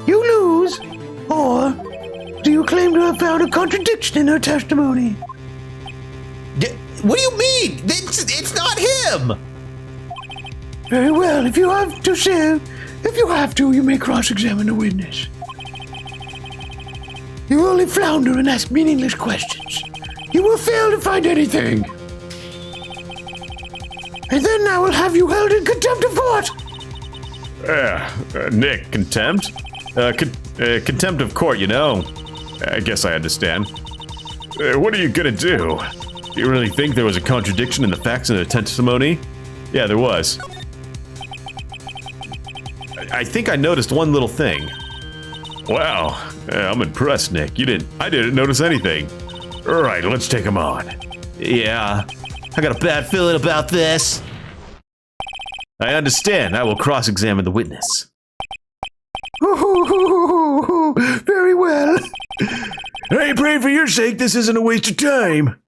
You lose. Or do you claim to have found a contradiction in her testimony? What do you mean? It's not him. Very well. If you have to, you may cross-examine the witness. You only flounder and ask meaningless questions. You will fail to find anything. And then I will have you held in contempt of court. Nick, contempt? Contempt of court, you know. I guess I understand. What are you gonna do? Do you really think there was a contradiction in the facts in the testimony? Yeah, there was. I think I noticed one little thing. Wow, I'm impressed, Nick. I didn't notice anything. All right, let's take him on. Yeah, I got a bad feeling about this. I understand. I will cross-examine the witness. Very well. I pray for your sake this isn't a waste of time.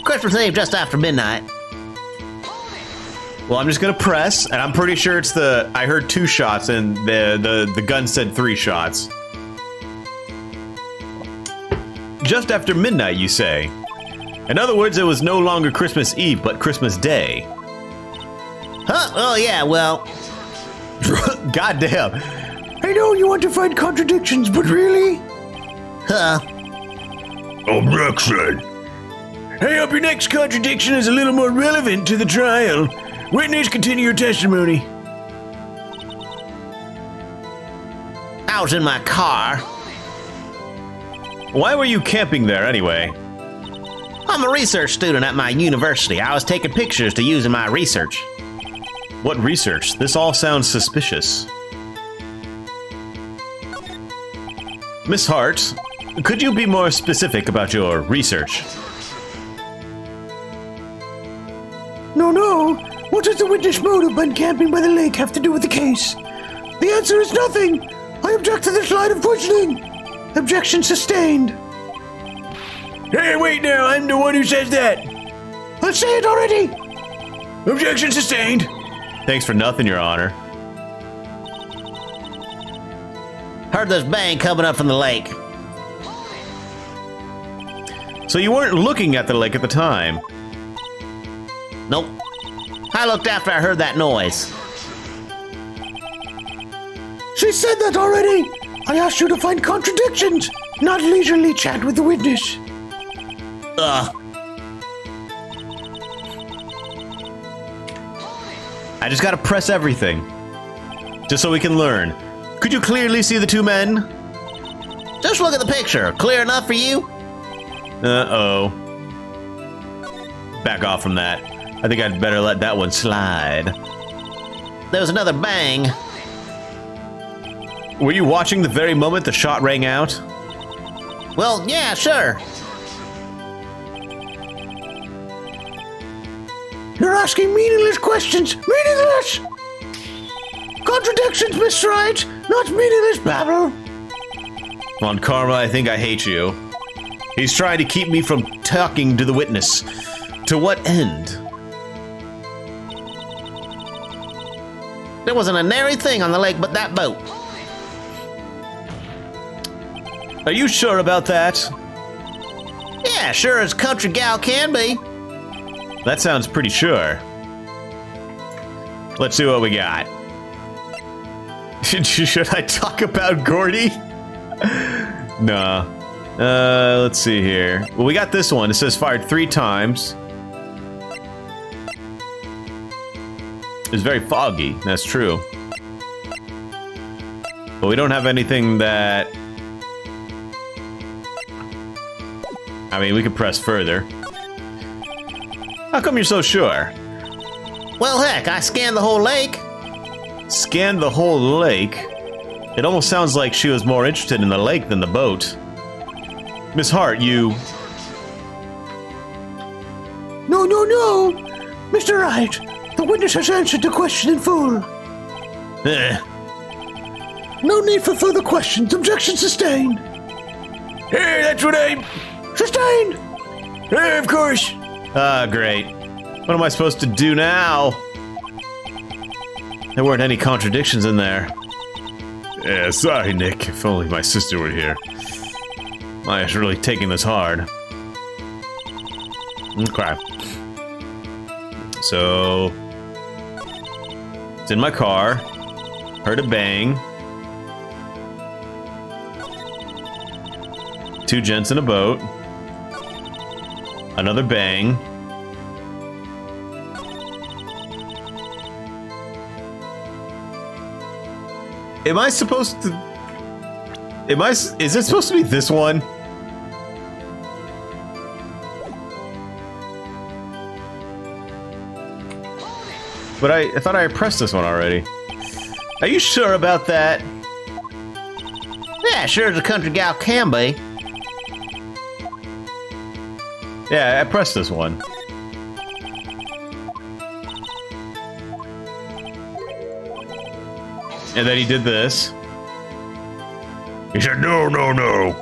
Christmas Eve just after midnight. Well, I'm just gonna press, and I'm pretty sure it's I heard 2 shots, and the gun said 3 shots. Just after midnight, you say? In other words, it was no longer Christmas Eve, but Christmas Day. Huh? Oh, yeah, well. Goddamn. I know you want to find contradictions, but really? Huh? Objection. I hope your next contradiction is a little more relevant to the trial. Witness, continue your testimony. I was in my car. Why were you camping there, anyway? I'm a research student at my university. I was taking pictures to use in my research. What research? This all sounds suspicious. Miss Hart, could you be more specific about your research? No. What does the witness motive when camping by the lake have to do with the case? The answer is nothing. I object to this line of questioning. Objection sustained. Hey, wait now. I'm the one who says that. Let's say it already. Objection sustained. Thanks for nothing, Your Honor. Heard this bang coming up from the lake. So you weren't looking at the lake at the time? Nope. I looked after I heard that noise. She said that already. I asked you to find contradictions, not leisurely chat with the witness. Ugh. I just gotta press everything. Just so we can learn. Could you clearly see the two men? Just look at the picture. Clear enough for you? Uh-oh. Back off from that. I think I'd better let that one slide. There was another bang. Were you watching the very moment the shot rang out? Well, yeah, sure. You're asking meaningless questions. Meaningless! Contradictions, Mr. Right, not meaningless babble. Come on, Karma, I think I hate you. He's trying to keep me from talking to the witness. To what end? There wasn't a nary thing on the lake but that boat. Are you sure about that? Yeah, sure as country gal can be. That sounds pretty sure. Let's see what we got. Should I talk about Gourdy? Nah. Let's see here. Well, we got this one. It says fired 3 times. It's very foggy. That's true. But we don't have anything that... I mean, we could press further. How come you're so sure? Well, heck, I scanned the whole lake. Scanned the whole lake? It almost sounds like she was more interested in the lake than the boat. Miss Hart, you... No, no, no. Mr. Right, the witness has answered the question in full. Eh. No need for further questions. Objection sustained. Hey, that's what I... Sustained! Hey, of course. Ah, great. What am I supposed to do now? There weren't any contradictions in there. Yeah, sorry, Nick. If only my sister were here. Maya's really taking this hard. Okay. So... it's in my car. Heard a bang. 2 gents in a boat. Another bang. Am I supposed to... is it supposed to be this one? But I thought I pressed this one already. Are you sure about that? Yeah, sure as a country gal can be. Yeah, I pressed this one. And then he did this. He said, no, no, no.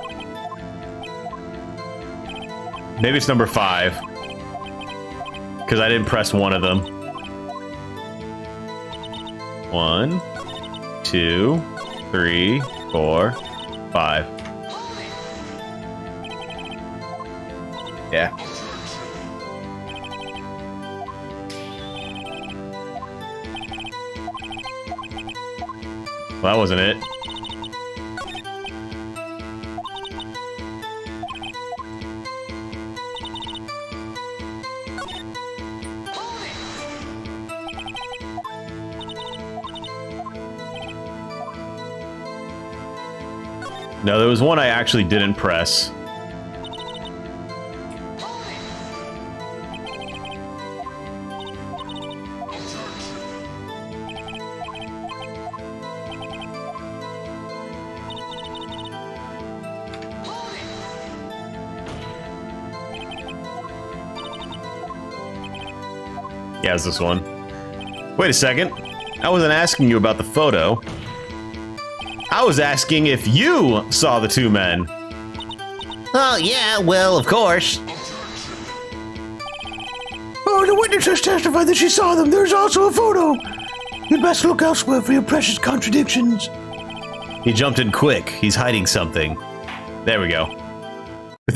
Maybe it's number 5. Because I didn't press one of them. 1, 2, 3, 4, 5. Yeah. Well, that wasn't it. No, there was one I actually didn't press. Yeah, it's this one. Wait a second. I wasn't asking you about the photo. I was asking if you saw the 2 men. Oh, yeah, well, of course. Oh, the witness has testified that she saw them. There's also a photo. You'd best look elsewhere for your precious contradictions. He jumped in quick. He's hiding something. There we go.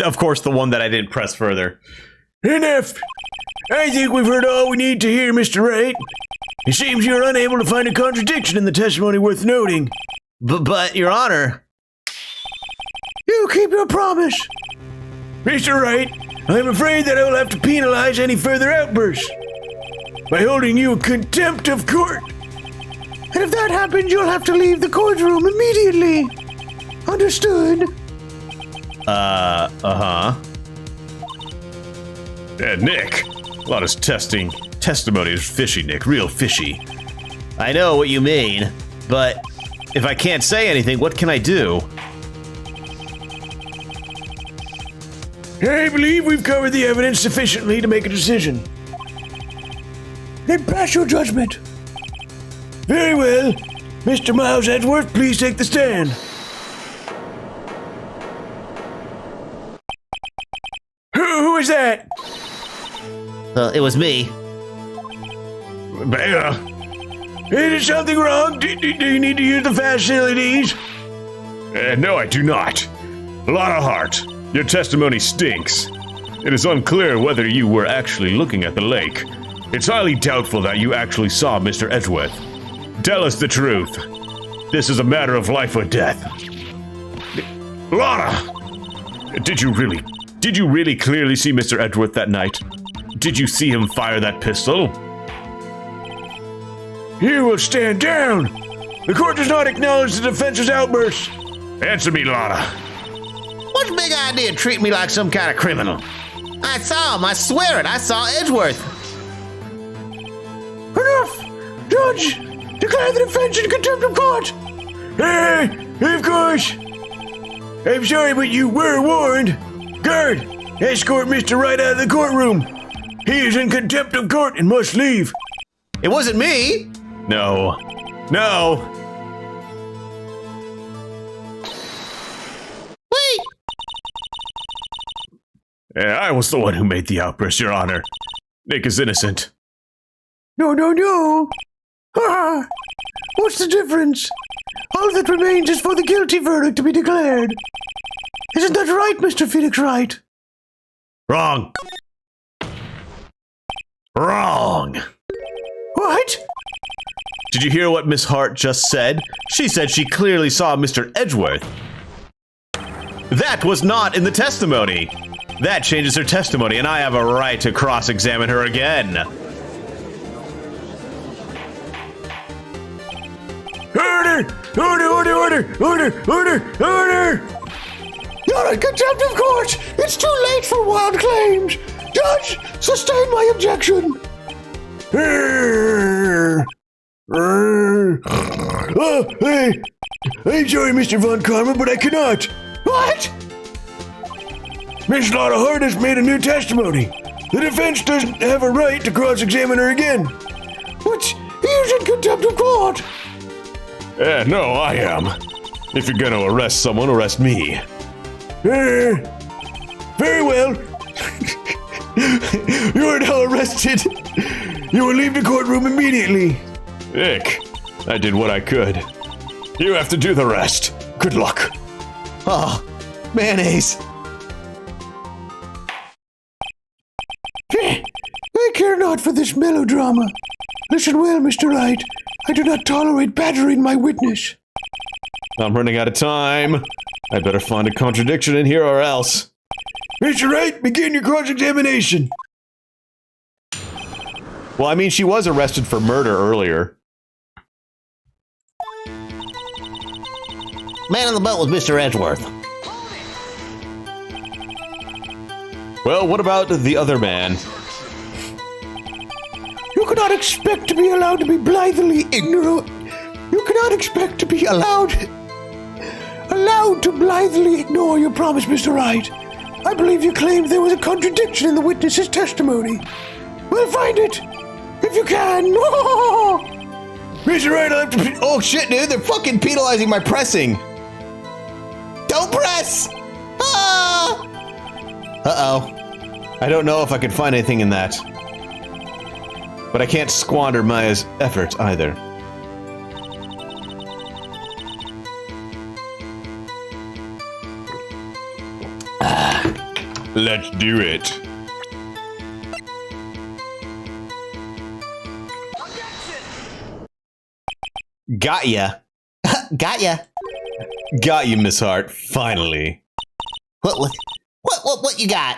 Of course, the one that I didn't press further. Enough. I think we've heard all we need to hear, Mr. Wright. It seems you're unable to find a contradiction in the testimony worth noting. But, Your Honor. You keep your promise. Mr. Wright, I'm afraid that I will have to penalize any further outbursts by holding you in contempt of court. And if that happens, you'll have to leave the courtroom immediately. Understood? Uh-huh. Yeah, Nick. A lot of testimony is fishy, Nick. Real fishy. I know what you mean, but if I can't say anything, what can I do? I believe we've covered the evidence sufficiently to make a decision. Then pass your judgment. Very well. Mr. Miles Edgeworth, please take the stand. Who is that? It was me. Is something wrong? Do you need to use the facilities? No, I do not. A lot of heart. Your testimony stinks. It is unclear whether you were actually looking at the lake. It's highly doubtful that you actually saw Mr. Edgeworth. Tell us the truth. This is a matter of life or death. Laura! Did you really clearly see Mr. Edgeworth that night? Did you see him fire that pistol? You will stand down. The court does not acknowledge the defense's outbursts. Answer me, Laura. What's the big idea treating me like some kind of criminal? I saw him, I swear it, I saw Edgeworth. Enough! Judge, declare the defense in contempt of court. Of course. I'm sorry, but you were warned. Guard, escort Mr. Wright out of the courtroom. He is in contempt of court and must leave. It wasn't me. No. No! Wait. Yeah, I was the one who made the outburst, Your Honor. Nick is innocent. No. What's the difference? All that remains is for the guilty verdict to be declared. Isn't that right, Mr. Phoenix Wright? Wrong. Wrong. What? Did you hear what Miss Hart just said? She said she clearly saw Mr. Edgeworth. That was not in the testimony. That changes her testimony, and I have a right to cross-examine her again. Order! You're in contempt of court! It's too late for wild claims! Judge, sustain my objection! I'm sorry, Mr. Von Karma, but I cannot. What? Miss Lotta Hart has made a new testimony. The defense doesn't have a right to cross-examine her again. What? He is in contempt of court. No, I am. If you're gonna arrest someone, arrest me. Very well. You are now arrested. You will leave the courtroom immediately. Nick, I did what I could. You have to do the rest. Good luck. Oh, mayonnaise. I care not for this melodrama. Listen well, Mr. Wright. I do not tolerate badgering my witness. I'm running out of time. I better find a contradiction in here or else. Mr. Wright, begin your cross-examination. Well, I mean, she was arrested for murder earlier. Man on the boat was Mr. Edgeworth. Well, what about the other man? You cannot expect to be allowed to be blithely ignorant. You cannot expect to be allowed to blithely ignore your promise, Mr. Wright. I believe you claimed there was a contradiction in the witness's testimony. We'll find it, if you can. Mr. Wright, I'll have to... Oh shit, dude, they're fucking penalizing my pressing. Don't press! Ah! Uh-oh. I don't know if I can find anything in that. But I can't squander Maya's efforts either. Let's do it. Got ya. Got ya. Got you, Miss Hart. Finally. What you got?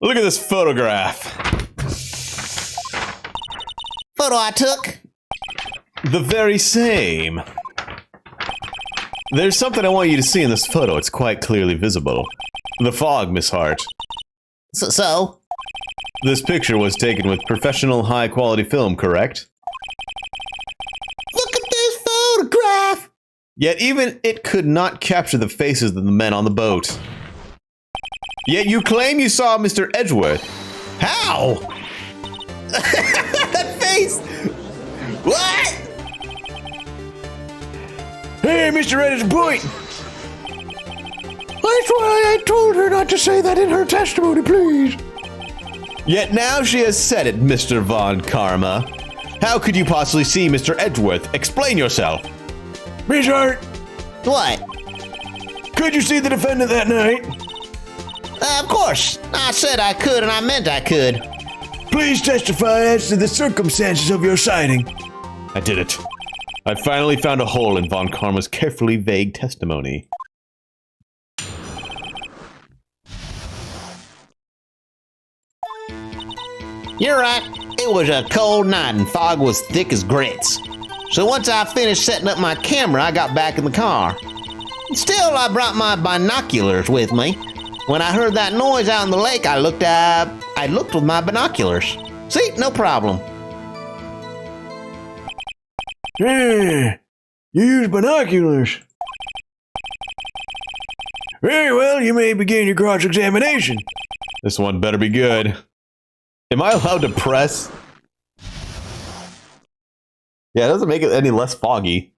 Look at this photograph. Photo I took? The very same. There's something I want you to see in this photo. It's quite clearly visible. The fog, Miss Hart. So? This picture was taken with professional high-quality film, correct? Look at this photograph! Yet even it could not capture the faces of the men on the boat. Yet you claim you saw Mr. Edgeworth. How? That face! What? Hey, Mr. Red has a point. That's why I told her not to say that in her testimony, please. Yet now she has said it, Mr. Von Karma. How could you possibly see Mr. Edgeworth? Explain yourself. Miss Hart, What? could you see the defendant that night? Of course. I said I could and I meant I could. Please testify as to the circumstances of your sighting. I did it. I finally found a hole in Von Karma's carefully vague testimony. You're right. It was a cold night and fog was thick as grits. So once I finished setting up my camera, I got back in the car. Still, I brought my binoculars with me. When I heard that noise out in the lake, I looked with my binoculars. See, no problem. Yeah, you use binoculars. Very well, you may begin your cross-examination. This one better be good. Am I allowed to press? Yeah, it doesn't make it any less foggy.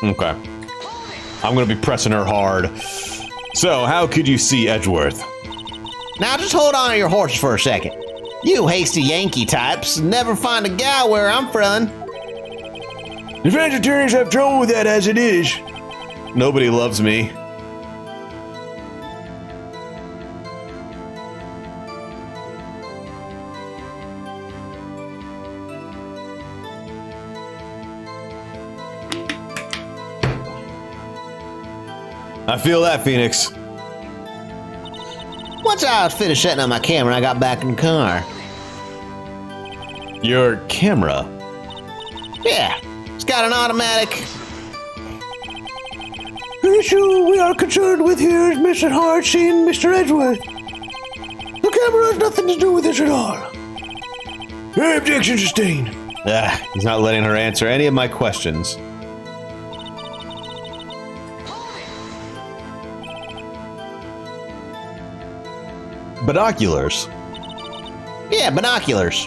Okay. I'm gonna be pressing her hard. So, how could you see Edgeworth? Now just hold on to your horses for a second. You hasty Yankee types never find a gal where I'm from. Defense attorneys have trouble with that as it is. Nobody loves me. I feel that, Phoenix. Once I was finished setting up my camera, I got back in the car. Your camera. Yeah, it's got an automatic. The issue we are concerned with here is Mr. Hart seeing Mr. Edgeworth. The camera has nothing to do with this at all. Objection sustained. He's not letting her answer any of my questions. Binoculars. Yeah, binoculars.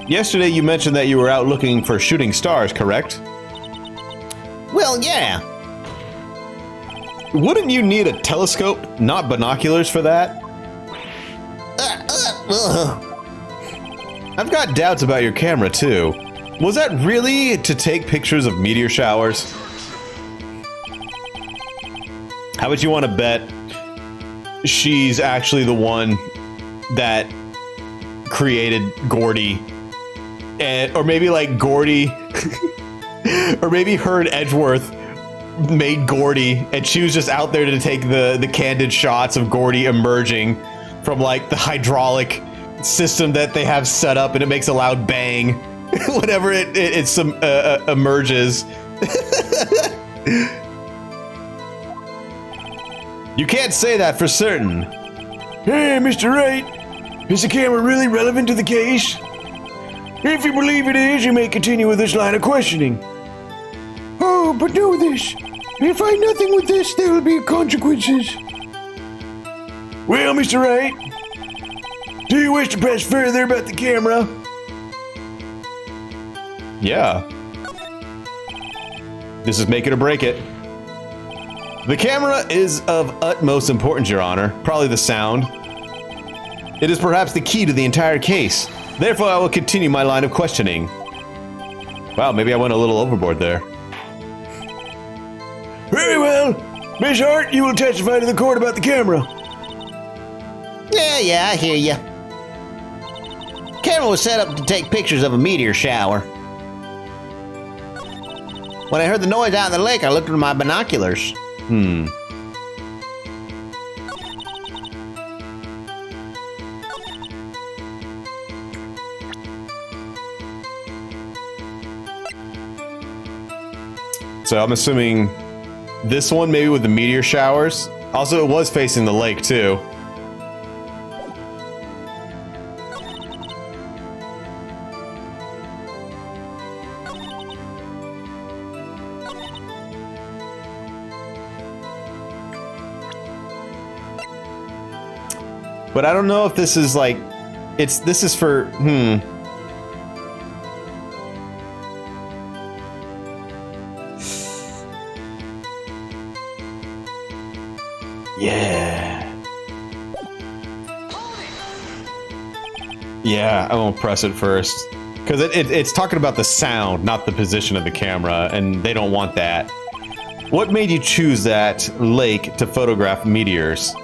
Yesterday you mentioned that you were out looking for shooting stars, correct? Well, yeah. Wouldn't you need a telescope, not binoculars for that? I've got doubts about your camera, too. Was that really to take pictures of meteor showers? How would you want to bet she's actually the one that created Gourdy? Or maybe like Gourdy, or maybe her and Edgeworth made Gourdy, and she was just out there to take the candid shots of Gourdy emerging from like the hydraulic system that they have set up, and it makes a loud bang whenever it emerges. You can't say that for certain. Hey, Mr. Wright, is the camera really relevant to the case? If you believe it is, you may continue with this line of questioning. Oh, but know this. If you find nothing with this, there will be consequences. Well, Mr. Wright, do you wish to press further about the camera? Yeah. This is make it or break it. The camera is of utmost importance, Your Honor. Probably the sound. It is perhaps the key to the entire case. Therefore, I will continue my line of questioning. Wow, maybe I went a little overboard there. Very well. Miss Hart, you will testify to the court about the camera. Yeah, I hear ya. camera was set up to take pictures of a meteor shower. When I heard the noise out in the lake, I looked through my binoculars. So I'm assuming this one maybe with the meteor showers. Also, it was facing the lake too. But I don't know if this is like, this is for, Yeah, I won't press it first. Because it's talking about the sound, not the position of the camera, and they don't want that. What made you choose that lake to photograph meteors?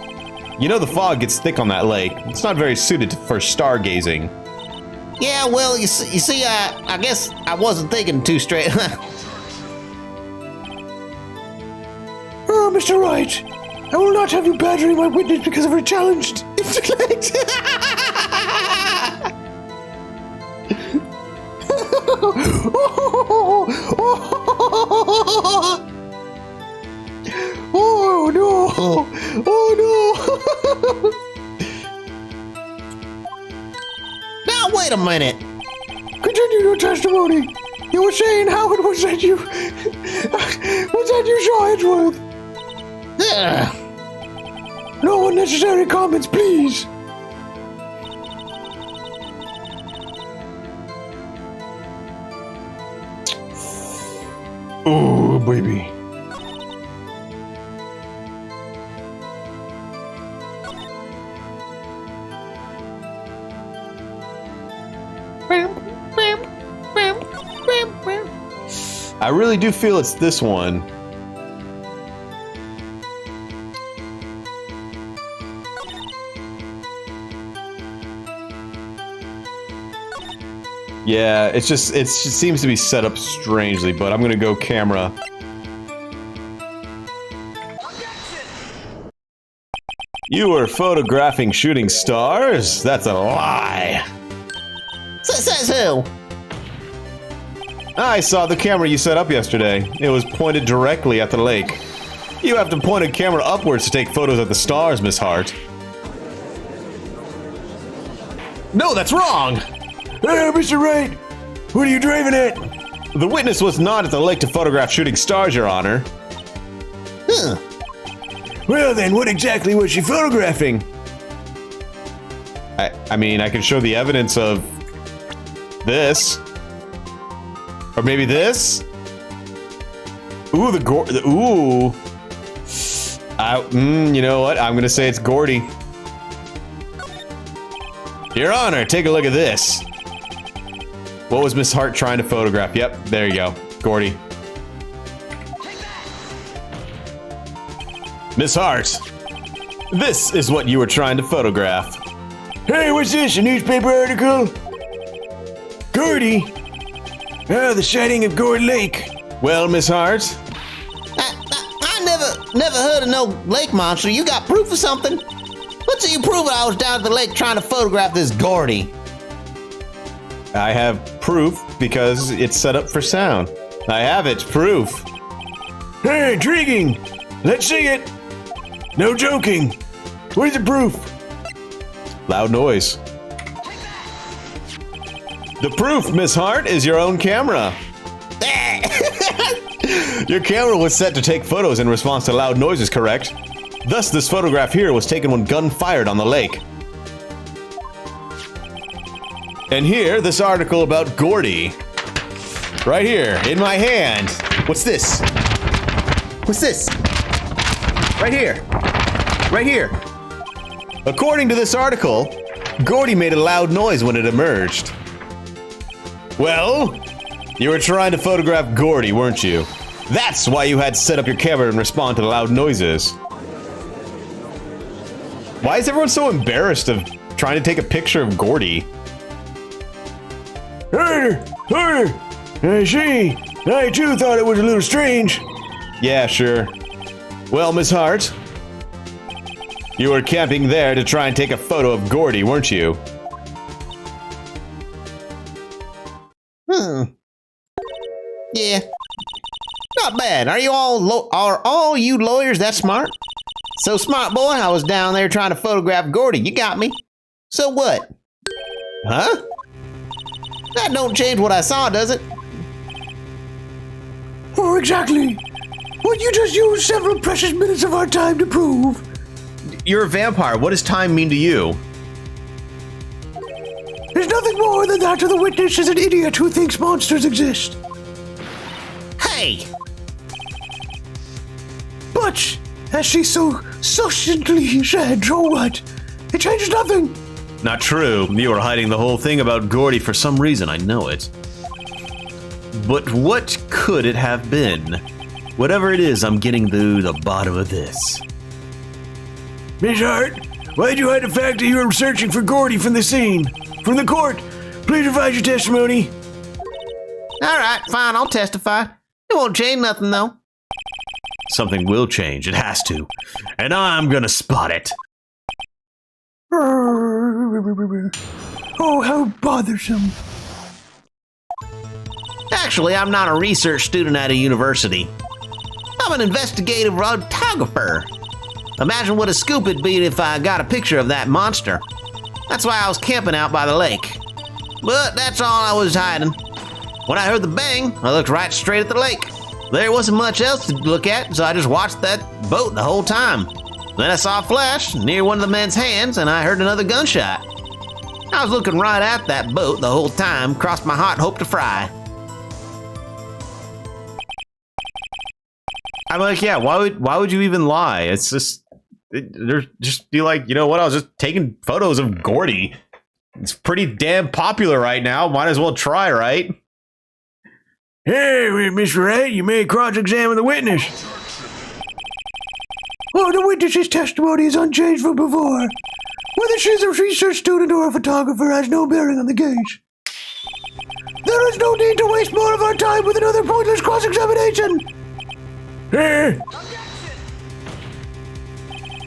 You know the fog gets thick on that lake. It's not very suited for stargazing. Yeah, well, you see, I guess I wasn't thinking too straight. Oh, Mr. Wright, I will not have you badgering my witness because of her challenged intellect. Oh no! Oh no! Now, wait a minute. Continue your testimony. You were saying how it was that you saw Edgeworth. No unnecessary comments, please. Oh, baby. I really do feel it's this one. Yeah, it just seems to be set up strangely, but I'm gonna go camera. You were photographing shooting stars? That's a lie. Says who? I saw the camera you set up yesterday. It was pointed directly at the lake. You have to point a camera upwards to take photos of the stars, Miss Hart. No, that's wrong! Mr. Wright, what are you driving at? The witness was not at the lake to photograph shooting stars, Your Honor. Huh. Well then, what exactly was she photographing? I mean, I can show the evidence of this. Or maybe this? Ooh, ooh. You know what? I'm gonna say it's Gourdy. Your Honor, take a look at this. What was Miss Hart trying to photograph? Yep, there you go. Gourdy. Miss Hart, this is what you were trying to photograph. Hey, what's this? A newspaper article? Gourdy? The sighting of Gourd Lake. Well, Miss Hart? I never heard of no lake monster. You got proof of something? What's you proving I was down at the lake trying to photograph this Gourdy? I have proof because it's set up for sound. I have it, proof. Hey, intriguing. Let's see it. No joking. Where's the proof? Loud noise. The proof, Miss Hart, is your own camera. Your camera was set to take photos in response to loud noises, correct? Thus, this photograph here was taken when gun fired on the lake. And here, this article about Gourdy. Right here, in my hand. What's this? What's this? Right here. Right here. According to this article, Gourdy made a loud noise when it emerged. Well, you were trying to photograph Gourdy, weren't you? That's why you had to set up your camera and respond to the loud noises. Why is everyone so embarrassed of trying to take a picture of Gourdy? Harder! I see. I too thought it was a little strange. Yeah, sure. Well, Miss Hart, you were camping there to try and take a photo of Gourdy, weren't you? Yeah. Not bad. Are all you lawyers that smart? So smart, boy, I was down there trying to photograph Gourdy. You got me. So what? Huh? That don't change what I saw, does it? Oh, exactly. What you just used several precious minutes of our time to prove. You're a vampire. What does time mean to you? There's nothing more than that to the witness is an idiot who thinks monsters exist. Hey! But, as she so succinctly said, oh what? It changes nothing. Not true. You were hiding the whole thing about Gourdy for some reason. I know it. But what could it have been? Whatever it is, I'm getting to the bottom of this. Miss Hart, why'd you hide the fact that you were searching for Gourdy from the scene? From the court, please revise your testimony. All right, fine, I'll testify. It won't change nothing, though. Something will change. It has to. And I'm gonna spot it. Oh, how bothersome. Actually, I'm not a research student at a university. I'm an investigative photographer. Imagine what a scoop it'd be if I got a picture of that monster. That's why I was camping out by the lake. But that's all I was hiding. When I heard the bang, I looked right straight at the lake. There wasn't much else to look at, so I just watched that boat the whole time. Then I saw a flash near one of the men's hands, and I heard another gunshot. I was looking right at that boat the whole time, crossed my heart, hope to fry. I'm like, yeah, why would you even lie? It's just, there's just be like, you know what? I was just taking photos of Gourdy. It's pretty damn popular right now. Might as well try, right? Hey, Mr. Wright, you may cross-examine the witness. Oh, the witness's testimony is unchanged from before. Whether she's a research student or a photographer has no bearing on the case. There is no need to waste more of our time with another pointless cross-examination.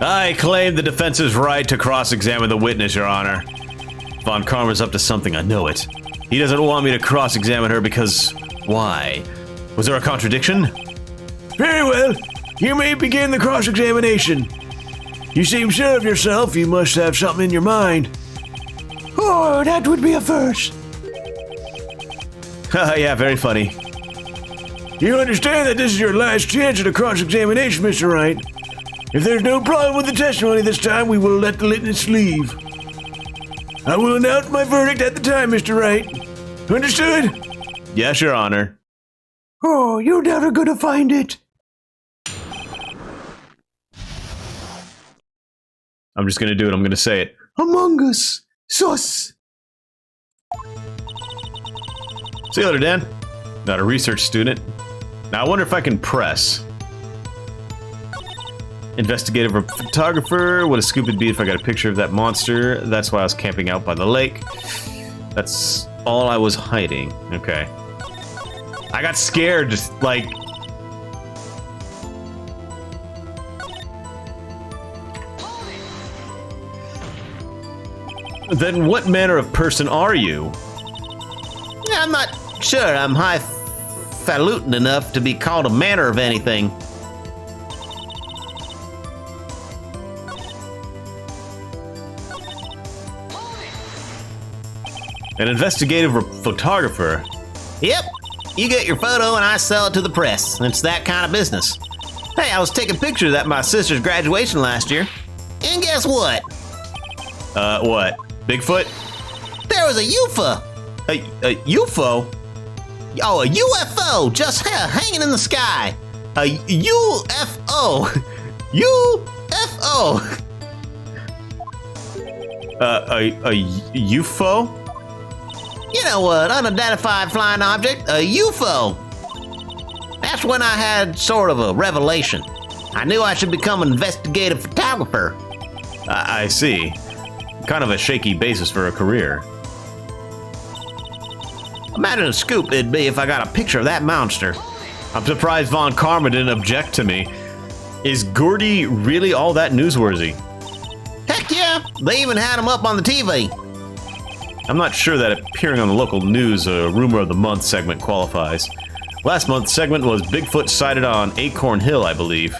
I claim the defense's right to cross-examine the witness, Your Honor. Von Karma's up to something, I know it. He doesn't want me to cross-examine her because... why? Was there a contradiction? Very well. You may begin the cross-examination. You seem sure of yourself. You must have something in your mind. Oh, that would be a first. Yeah, very funny. You understand that this is your last chance at a cross-examination, Mr. Wright. If there's no problem with the testimony this time, we will let the witness leave. I will announce my verdict at the time, Mr. Wright. Understood? Yes, Your Honor. Oh, you're never gonna find it. I'm just gonna do it. I'm gonna say it. Among Us. Sus. See you later, Dan. Not a research student. Now, I wonder if I can press. Investigative photographer. What a scoop it'd be if I got a picture of that monster. That's why I was camping out by the lake. That's all I was hiding. Okay. I got scared, just like... Then what manner of person are you? I'm not sure I'm highfalutin enough to be called a manner of anything. An investigative photographer? Yep. You get your photo and I sell it to the press. It's that kind of business. Hey, I was taking pictures at my sister's graduation last year. And guess what? What? Bigfoot? There was a UFO. A UFO? Oh, a UFO just hanging in the sky. A UFO. UFO. A UFO? You know what? Unidentified flying object. A UFO. That's when I had sort of a revelation. I knew I should become an investigative photographer. I see. Kind of a shaky basis for a career. Imagine a scoop it'd be if I got a picture of that monster. I'm surprised Von Karma didn't object to me. Is Gourdy really all that newsworthy? Heck yeah, they even had him up on the TV. I'm not sure that appearing on the local news Rumor of the Month segment qualifies. Last month's segment was Bigfoot sighted on Acorn Hill, I believe.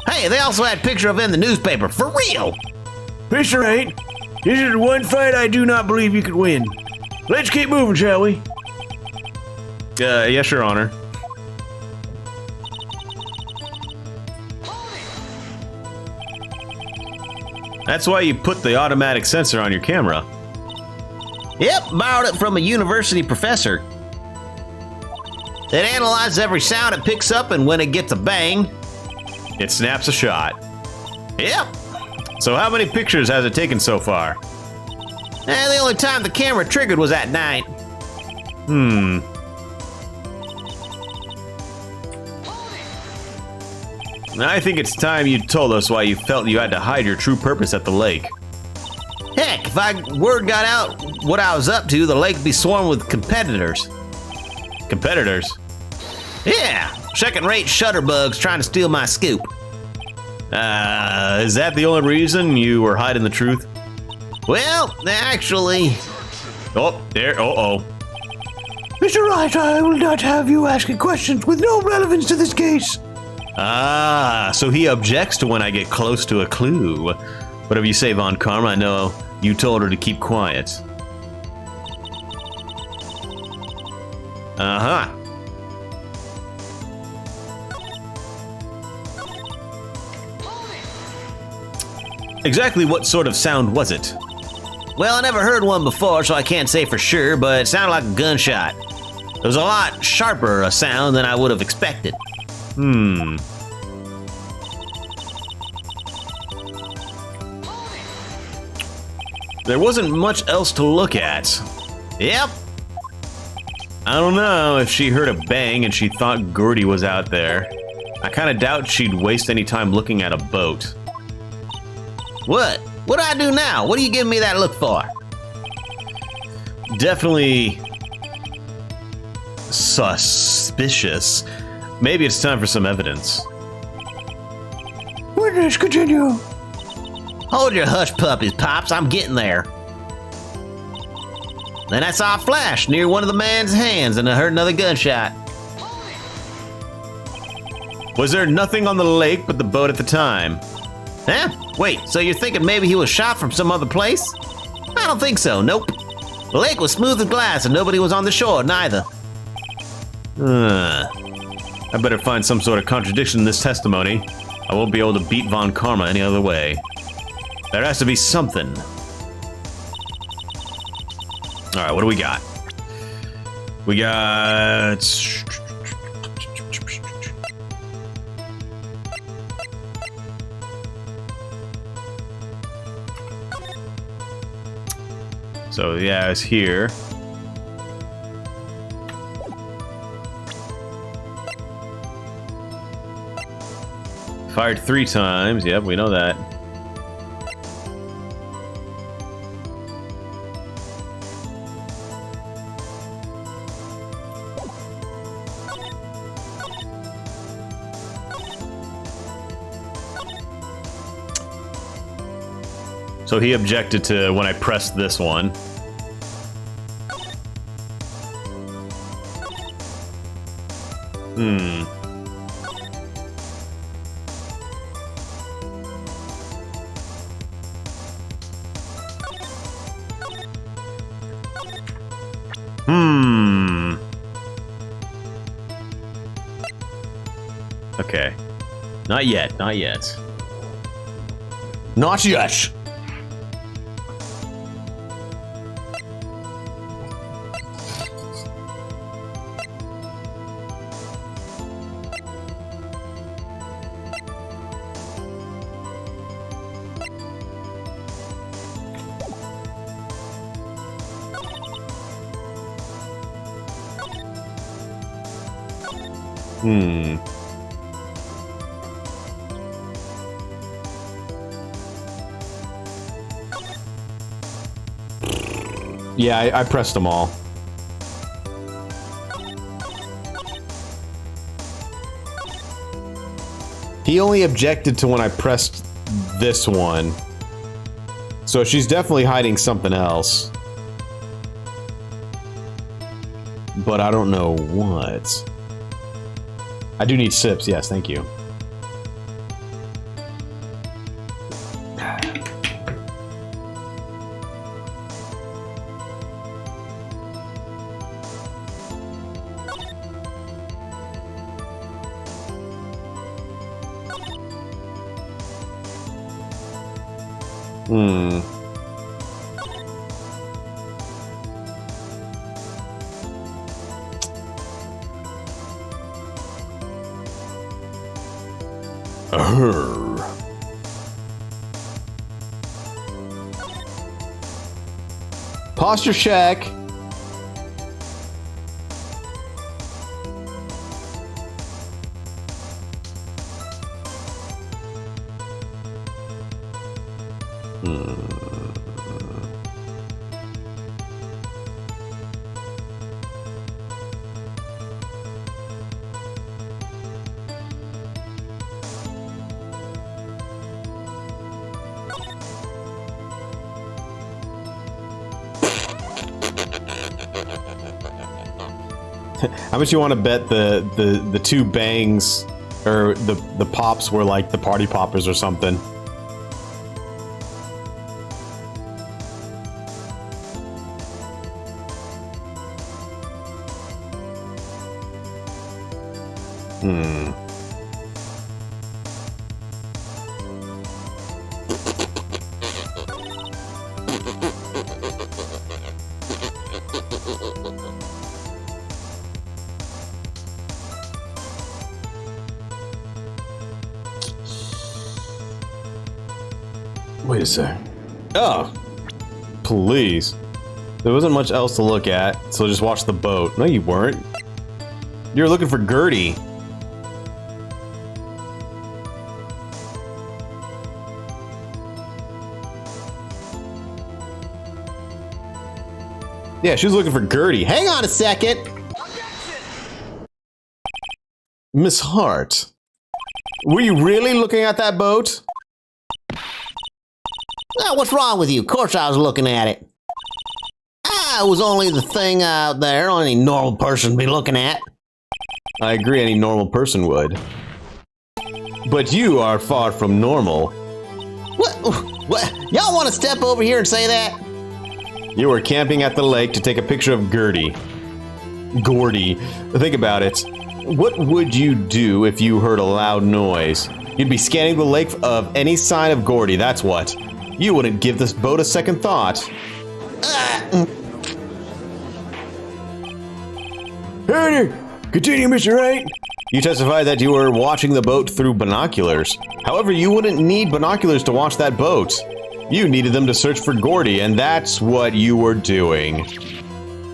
Hey, they also had a picture of him in the newspaper, for real. Mr. Right, this is the one fight I do not believe you could win. Let's keep moving, shall we? Yes, Your Honor. That's why you put the automatic sensor on your camera. Yep, borrowed it from a university professor. It analyzes every sound it picks up, and when it gets a bang, it snaps a shot. Yep. So how many pictures has it taken so far? The only time the camera triggered was at night. I think it's time you told us why you felt you had to hide your true purpose at the lake. Heck, if word got out what I was up to, the lake would be swarming with competitors. Competitors? Yeah, second-rate shutterbugs trying to steal my scoop. Is that the only reason you were hiding the truth? Well, actually... Oh, there, Mr. Wright, I will not have you asking questions with no relevance to this case. So he objects to when I get close to a clue. Whatever you say, Von Karma, I know you told her to keep quiet. Uh-huh. Exactly what sort of sound was it? Well, I never heard one before, so I can't say for sure, but it sounded like a gunshot. It was a lot sharper a sound than I would have expected. There wasn't much else to look at. Yep. I don't know if she heard a bang and she thought Gourdy was out there. I kind of doubt she'd waste any time looking at a boat. What? What do I do now? What are you giving me that look for? Definitely suspicious. Maybe it's time for some evidence. Witness, continue. Hold your hush puppies, Pops. I'm getting there. Then I saw a flash near one of the man's hands, and I heard another gunshot. Was there nothing on the lake but the boat at the time? Huh? Wait, so you're thinking maybe he was shot from some other place? I don't think so, nope. The lake was smooth as glass, and nobody was on the shore, neither. I better find some sort of contradiction in this testimony. I won't be able to beat Von Karma any other way. There has to be something. Alright, what do we got? We got... So, yeah, it's here. Fired 3 times. Yep, we know that. So he objected to when I pressed this one. Okay. Not yet, not yet. Not yet. Yeah, I pressed them all. He only objected to when I pressed this one. So she's definitely hiding something else. But I don't know what. I do need sips, yes, thank you. Posture check. How much you want to bet the two bangs or the pops were like the party poppers or something? Wait a sec. Oh, please. There wasn't much else to look at, so just watch the boat. No, you weren't. You were looking for Gourdy. Yeah, she was looking for Gourdy. Hang on a second. Miss Hart, were you really looking at that boat? Oh, what's wrong with you? Of course I was looking at it. It was only the thing out there any normal person would be looking at. I agree, any normal person would. But you are far from normal. What? Y'all want to step over here and say that? You were camping at the lake to take a picture of Gourdy. Gourdy. Think about it. What would you do if you heard a loud noise? You'd be scanning the lake of any sign of Gourdy, that's what. You wouldn't give this boat a second thought. Harder! Continue, Mr. Wright. You testified that you were watching the boat through binoculars. However, you wouldn't need binoculars to watch that boat. You needed them to search for Gourdy, and that's what you were doing.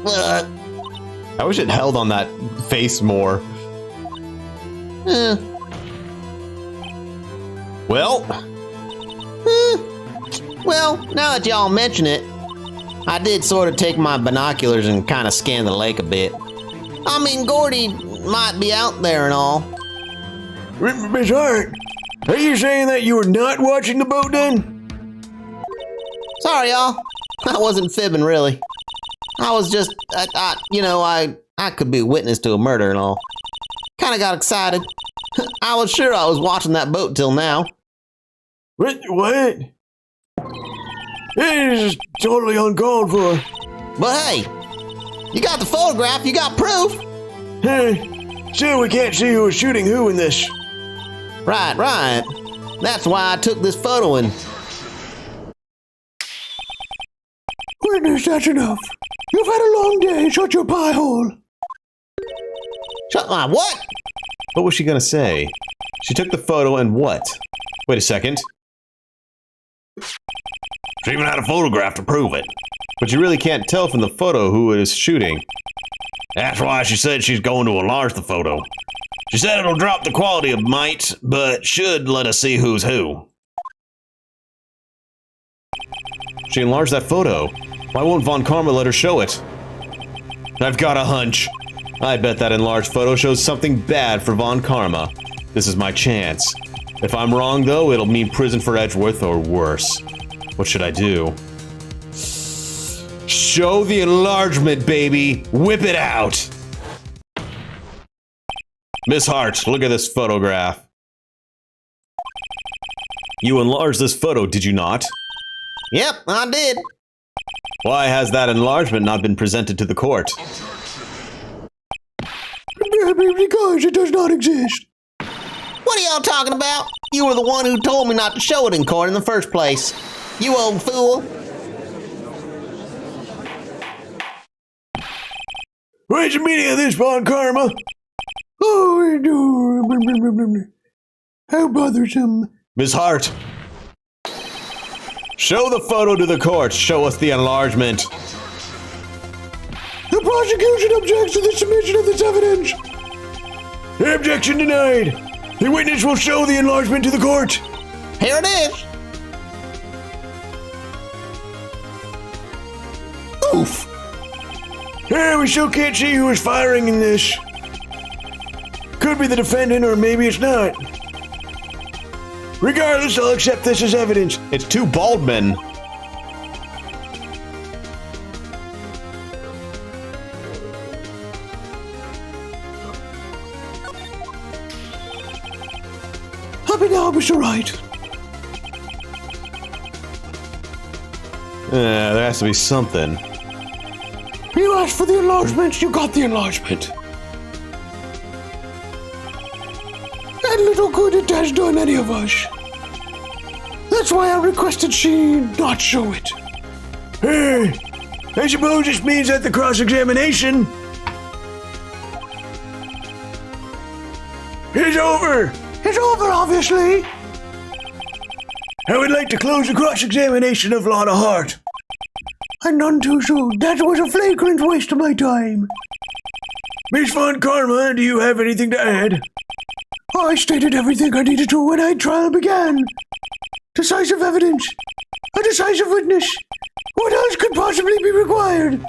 I wish it held on that face more. Well... Well, now that y'all mention it, I did sort of take my binoculars and kind of scan the lake a bit. I mean, Gourdy might be out there and all. Miss Hart, are you saying that you were not watching the boat then? Sorry, y'all. I wasn't fibbing, really. I was just, I could be a witness to a murder and all. Kind of got excited. I was sure I was watching that boat till now. What? This is totally uncalled for. But hey, you got the photograph, you got proof. Still, we can't see who was shooting who in this. Right. That's why I took this photo and... Witness, that's enough. You've had a long day. Shut your pie hole. Shut my what? What was she gonna say? She took the photo and what? Wait a second. She even had a photograph to prove it. But you really can't tell from the photo who is shooting. That's why she said she's going to enlarge the photo. She said it'll drop the quality of might, but should let us see who's who. She enlarged that photo. Why won't Von Karma let her show it? I've got a hunch. I bet that enlarged photo shows something bad for Von Karma. This is my chance. If I'm wrong, though, it'll mean prison for Edgeworth or worse. What should I do? Show the enlargement, baby! Whip it out! Miss Hart, look at this photograph. You enlarged this photo, did you not? Yep, I did. Why has that enlargement not been presented to the court? Because it does not exist. What are y'all talking about? You were the one who told me not to show it in court in the first place. You old fool. What's the meaning of this, Von Karma? Oh, no. How bothersome. Miss Hart! Show the photo to the court. Show us the enlargement. The prosecution objects to the submission of this evidence. Objection denied. The witness will show the enlargement to the court. Here it is. Oof. We still can't see who is firing in this. Could be the defendant, or maybe it's not. Regardless, I'll accept this as evidence. It's two bald men. Happy now, Mr. Wright. There has to be something. You asked for the enlargement, you got the enlargement. And little good it has done any of us. That's why I requested she not show it. I suppose this means that the cross-examination is over. It's over, obviously. I would like to close the cross-examination of Lana Hart. And none too soon. That was a flagrant waste of my time. Miss Von Karma, do you have anything to add? I stated everything I needed to when our trial began. Decisive evidence. A decisive witness. What else could possibly be required?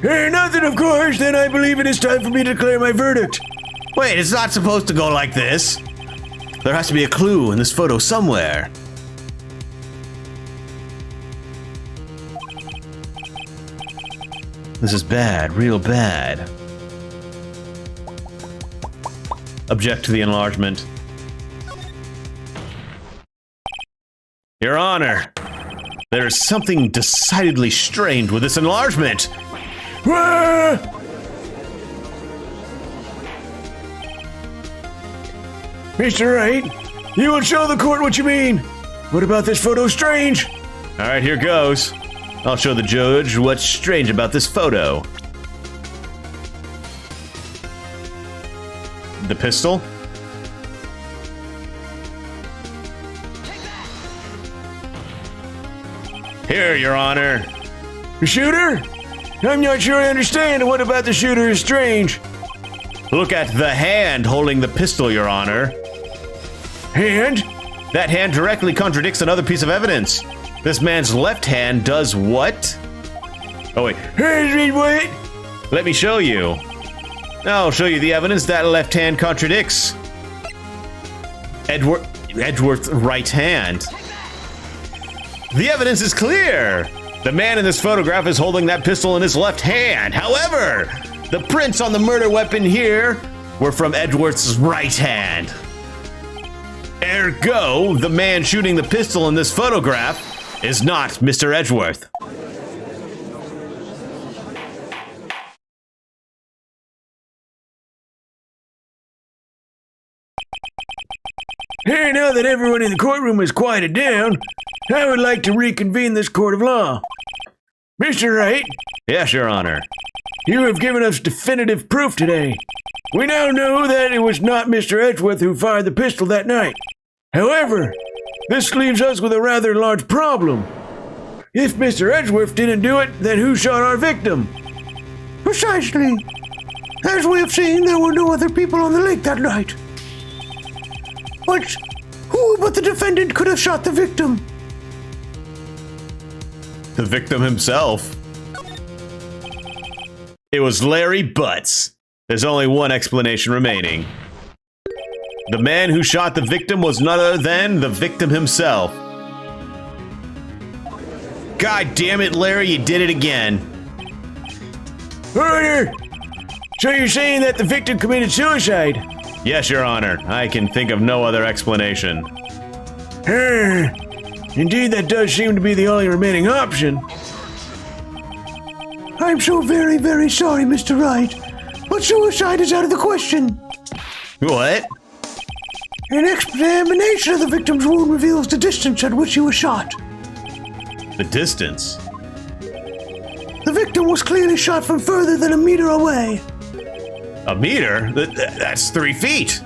Nothing, of course. Then I believe it is time for me to declare my verdict. Wait, it's not supposed to go like this. There has to be a clue in this photo somewhere. This is bad, real bad. Object to the enlargement. Your Honor, there is something decidedly strange with this enlargement. Mr. Wright, you will show the court what you mean. What about this photo strange? All right, here goes. I'll show the judge what's strange about this photo. The pistol? Here, Your Honor. The shooter? I'm not sure I understand. What about the shooter is strange? Look at the hand holding the pistol, Your Honor. Hand? That hand directly contradicts another piece of evidence. This man's left hand does what? Oh, wait. What? Let me show you. I'll show you the evidence that left hand contradicts Edgeworth's right hand. The evidence is clear. The man in this photograph is holding that pistol in his left hand. However, the prints on the murder weapon here were from Edgeworth's right hand. Ergo, the man shooting the pistol in this photograph is not Mr. Edgeworth. Hey, now that everyone in the courtroom has quieted down, I would like to reconvene this court of law. Mr. Wright? Yes, Your Honor. You have given us definitive proof today. We now know that it was not Mr. Edgeworth who fired the pistol that night. However, this leaves us with a rather large problem. If Mr. Edgeworth didn't do it, then who shot our victim? Precisely. As we have seen, there were no other people on the lake that night. But who but the defendant could have shot the victim? The victim himself. It was Larry Butts. There's only one explanation remaining. The man who shot the victim was none other than the victim himself. God damn it, Larry, you did it again. Order! So you're saying that the victim committed suicide? Yes, Your Honor. I can think of no other explanation. Indeed, that does seem to be the only remaining option. I'm so very, very sorry, Mr. Wright, but suicide is out of the question. What? An examination of the victim's wound reveals the distance at which he was shot. The distance? The victim was clearly shot from further than a meter away. A meter? That's 3 feet.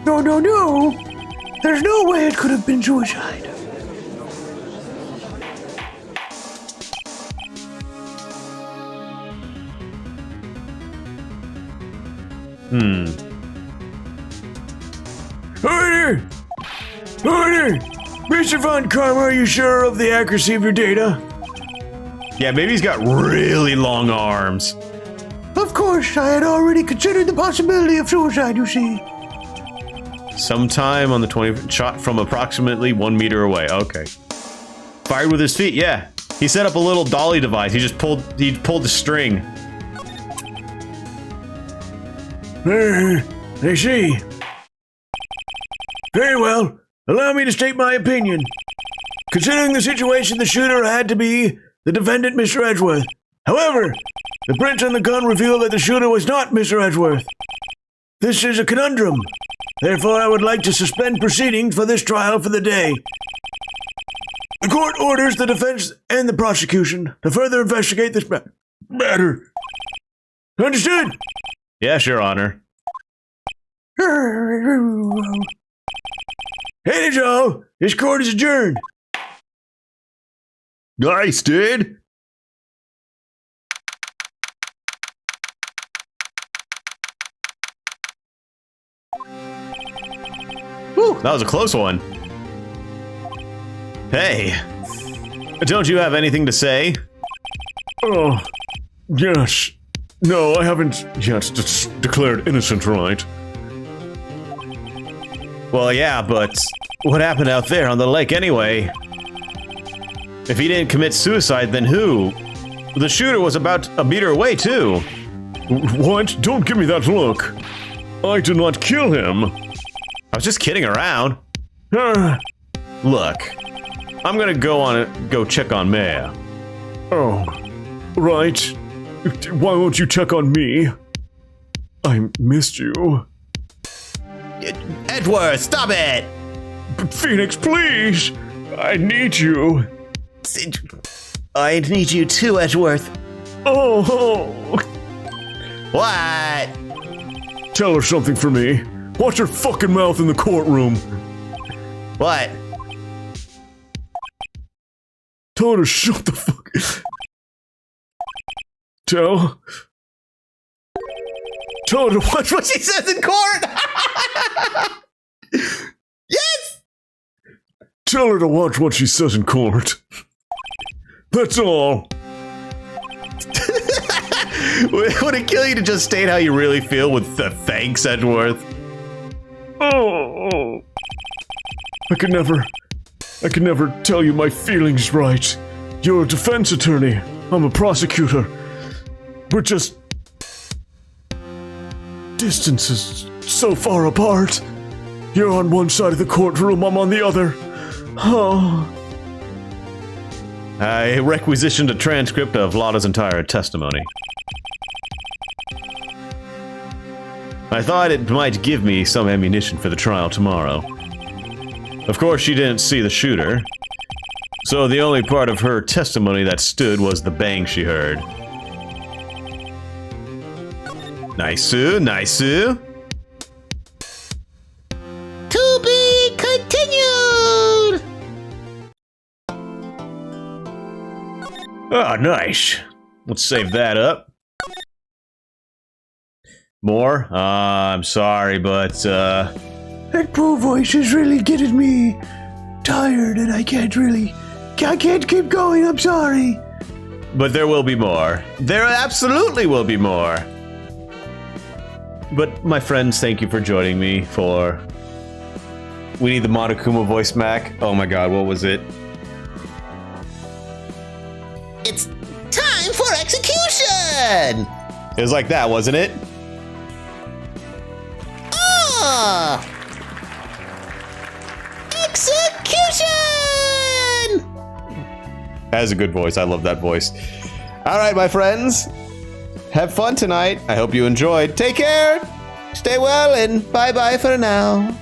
No. There's no way it could have been suicide. Order! Mr. Von Karma, are you sure of the accuracy of your data? Yeah, maybe he's got really long arms. Of course, I had already considered the possibility of suicide, you see. Sometime on the 20th, shot from approximately 1 meter away. Okay. Fired with his feet, yeah. He set up a little dolly device. He pulled the string. I see. Very well. Allow me to state my opinion. Considering the situation, the shooter had to be the defendant, Mr. Edgeworth. However, the prints on the gun reveal that the shooter was not Mr. Edgeworth. This is a conundrum. Therefore, I would like to suspend proceedings for this trial for the day. The court orders the defense and the prosecution to further investigate this matter. Understood? Yes, Your Honor. Hey, Joe. This court is adjourned. Nice, dude. Whew, that was a close one. Hey, don't you have anything to say? Oh, yes. No, I haven't yet declared innocent, right? Well, yeah, but what happened out there on the lake anyway? If he didn't commit suicide, then who? The shooter was about a meter away, too. What? Don't give me that look. I did not kill him. I was just kidding around. Look, I'm gonna go check on Maya. Oh, right. Why won't you check on me? I missed you. Edgeworth, stop it! Phoenix, please! I need you. I need you too, Edgeworth. Oh. What? Tell her something for me. Watch her fucking mouth in the courtroom. What? Tell her to shut the fuck. Tell her to watch What she says in court? Yes. Tell her to watch what she says in court. That's all. Would it kill you to just state how you really feel with the thanks, Edgeworth? Oh. I could never tell you my feelings right. You're a defense attorney. I'm a prosecutor. We're just distances so far apart. You're on one side of the courtroom, I'm on the other. Oh. I requisitioned a transcript of Lotta's entire testimony. I thought it might give me some ammunition for the trial tomorrow. Of course, she didn't see the shooter, so the only part of her testimony that stood was the bang she heard. Nice-oo, nice-oo. To be continued. Oh, nice. Let's save that up. More? I'm sorry, but, That poor voice is really getting me tired, and I can't keep going, I'm sorry. But there will be more. There absolutely will be more. But my friends, thank you for joining me for... We need the Monokuma voice, Mac. Oh my god, what was it? It's time for execution! It was like that, wasn't it? Ah! Execution! That is a good voice. I love that voice. All right, my friends. Have fun tonight. I hope you enjoyed. Take care. Stay well, and bye-bye for now.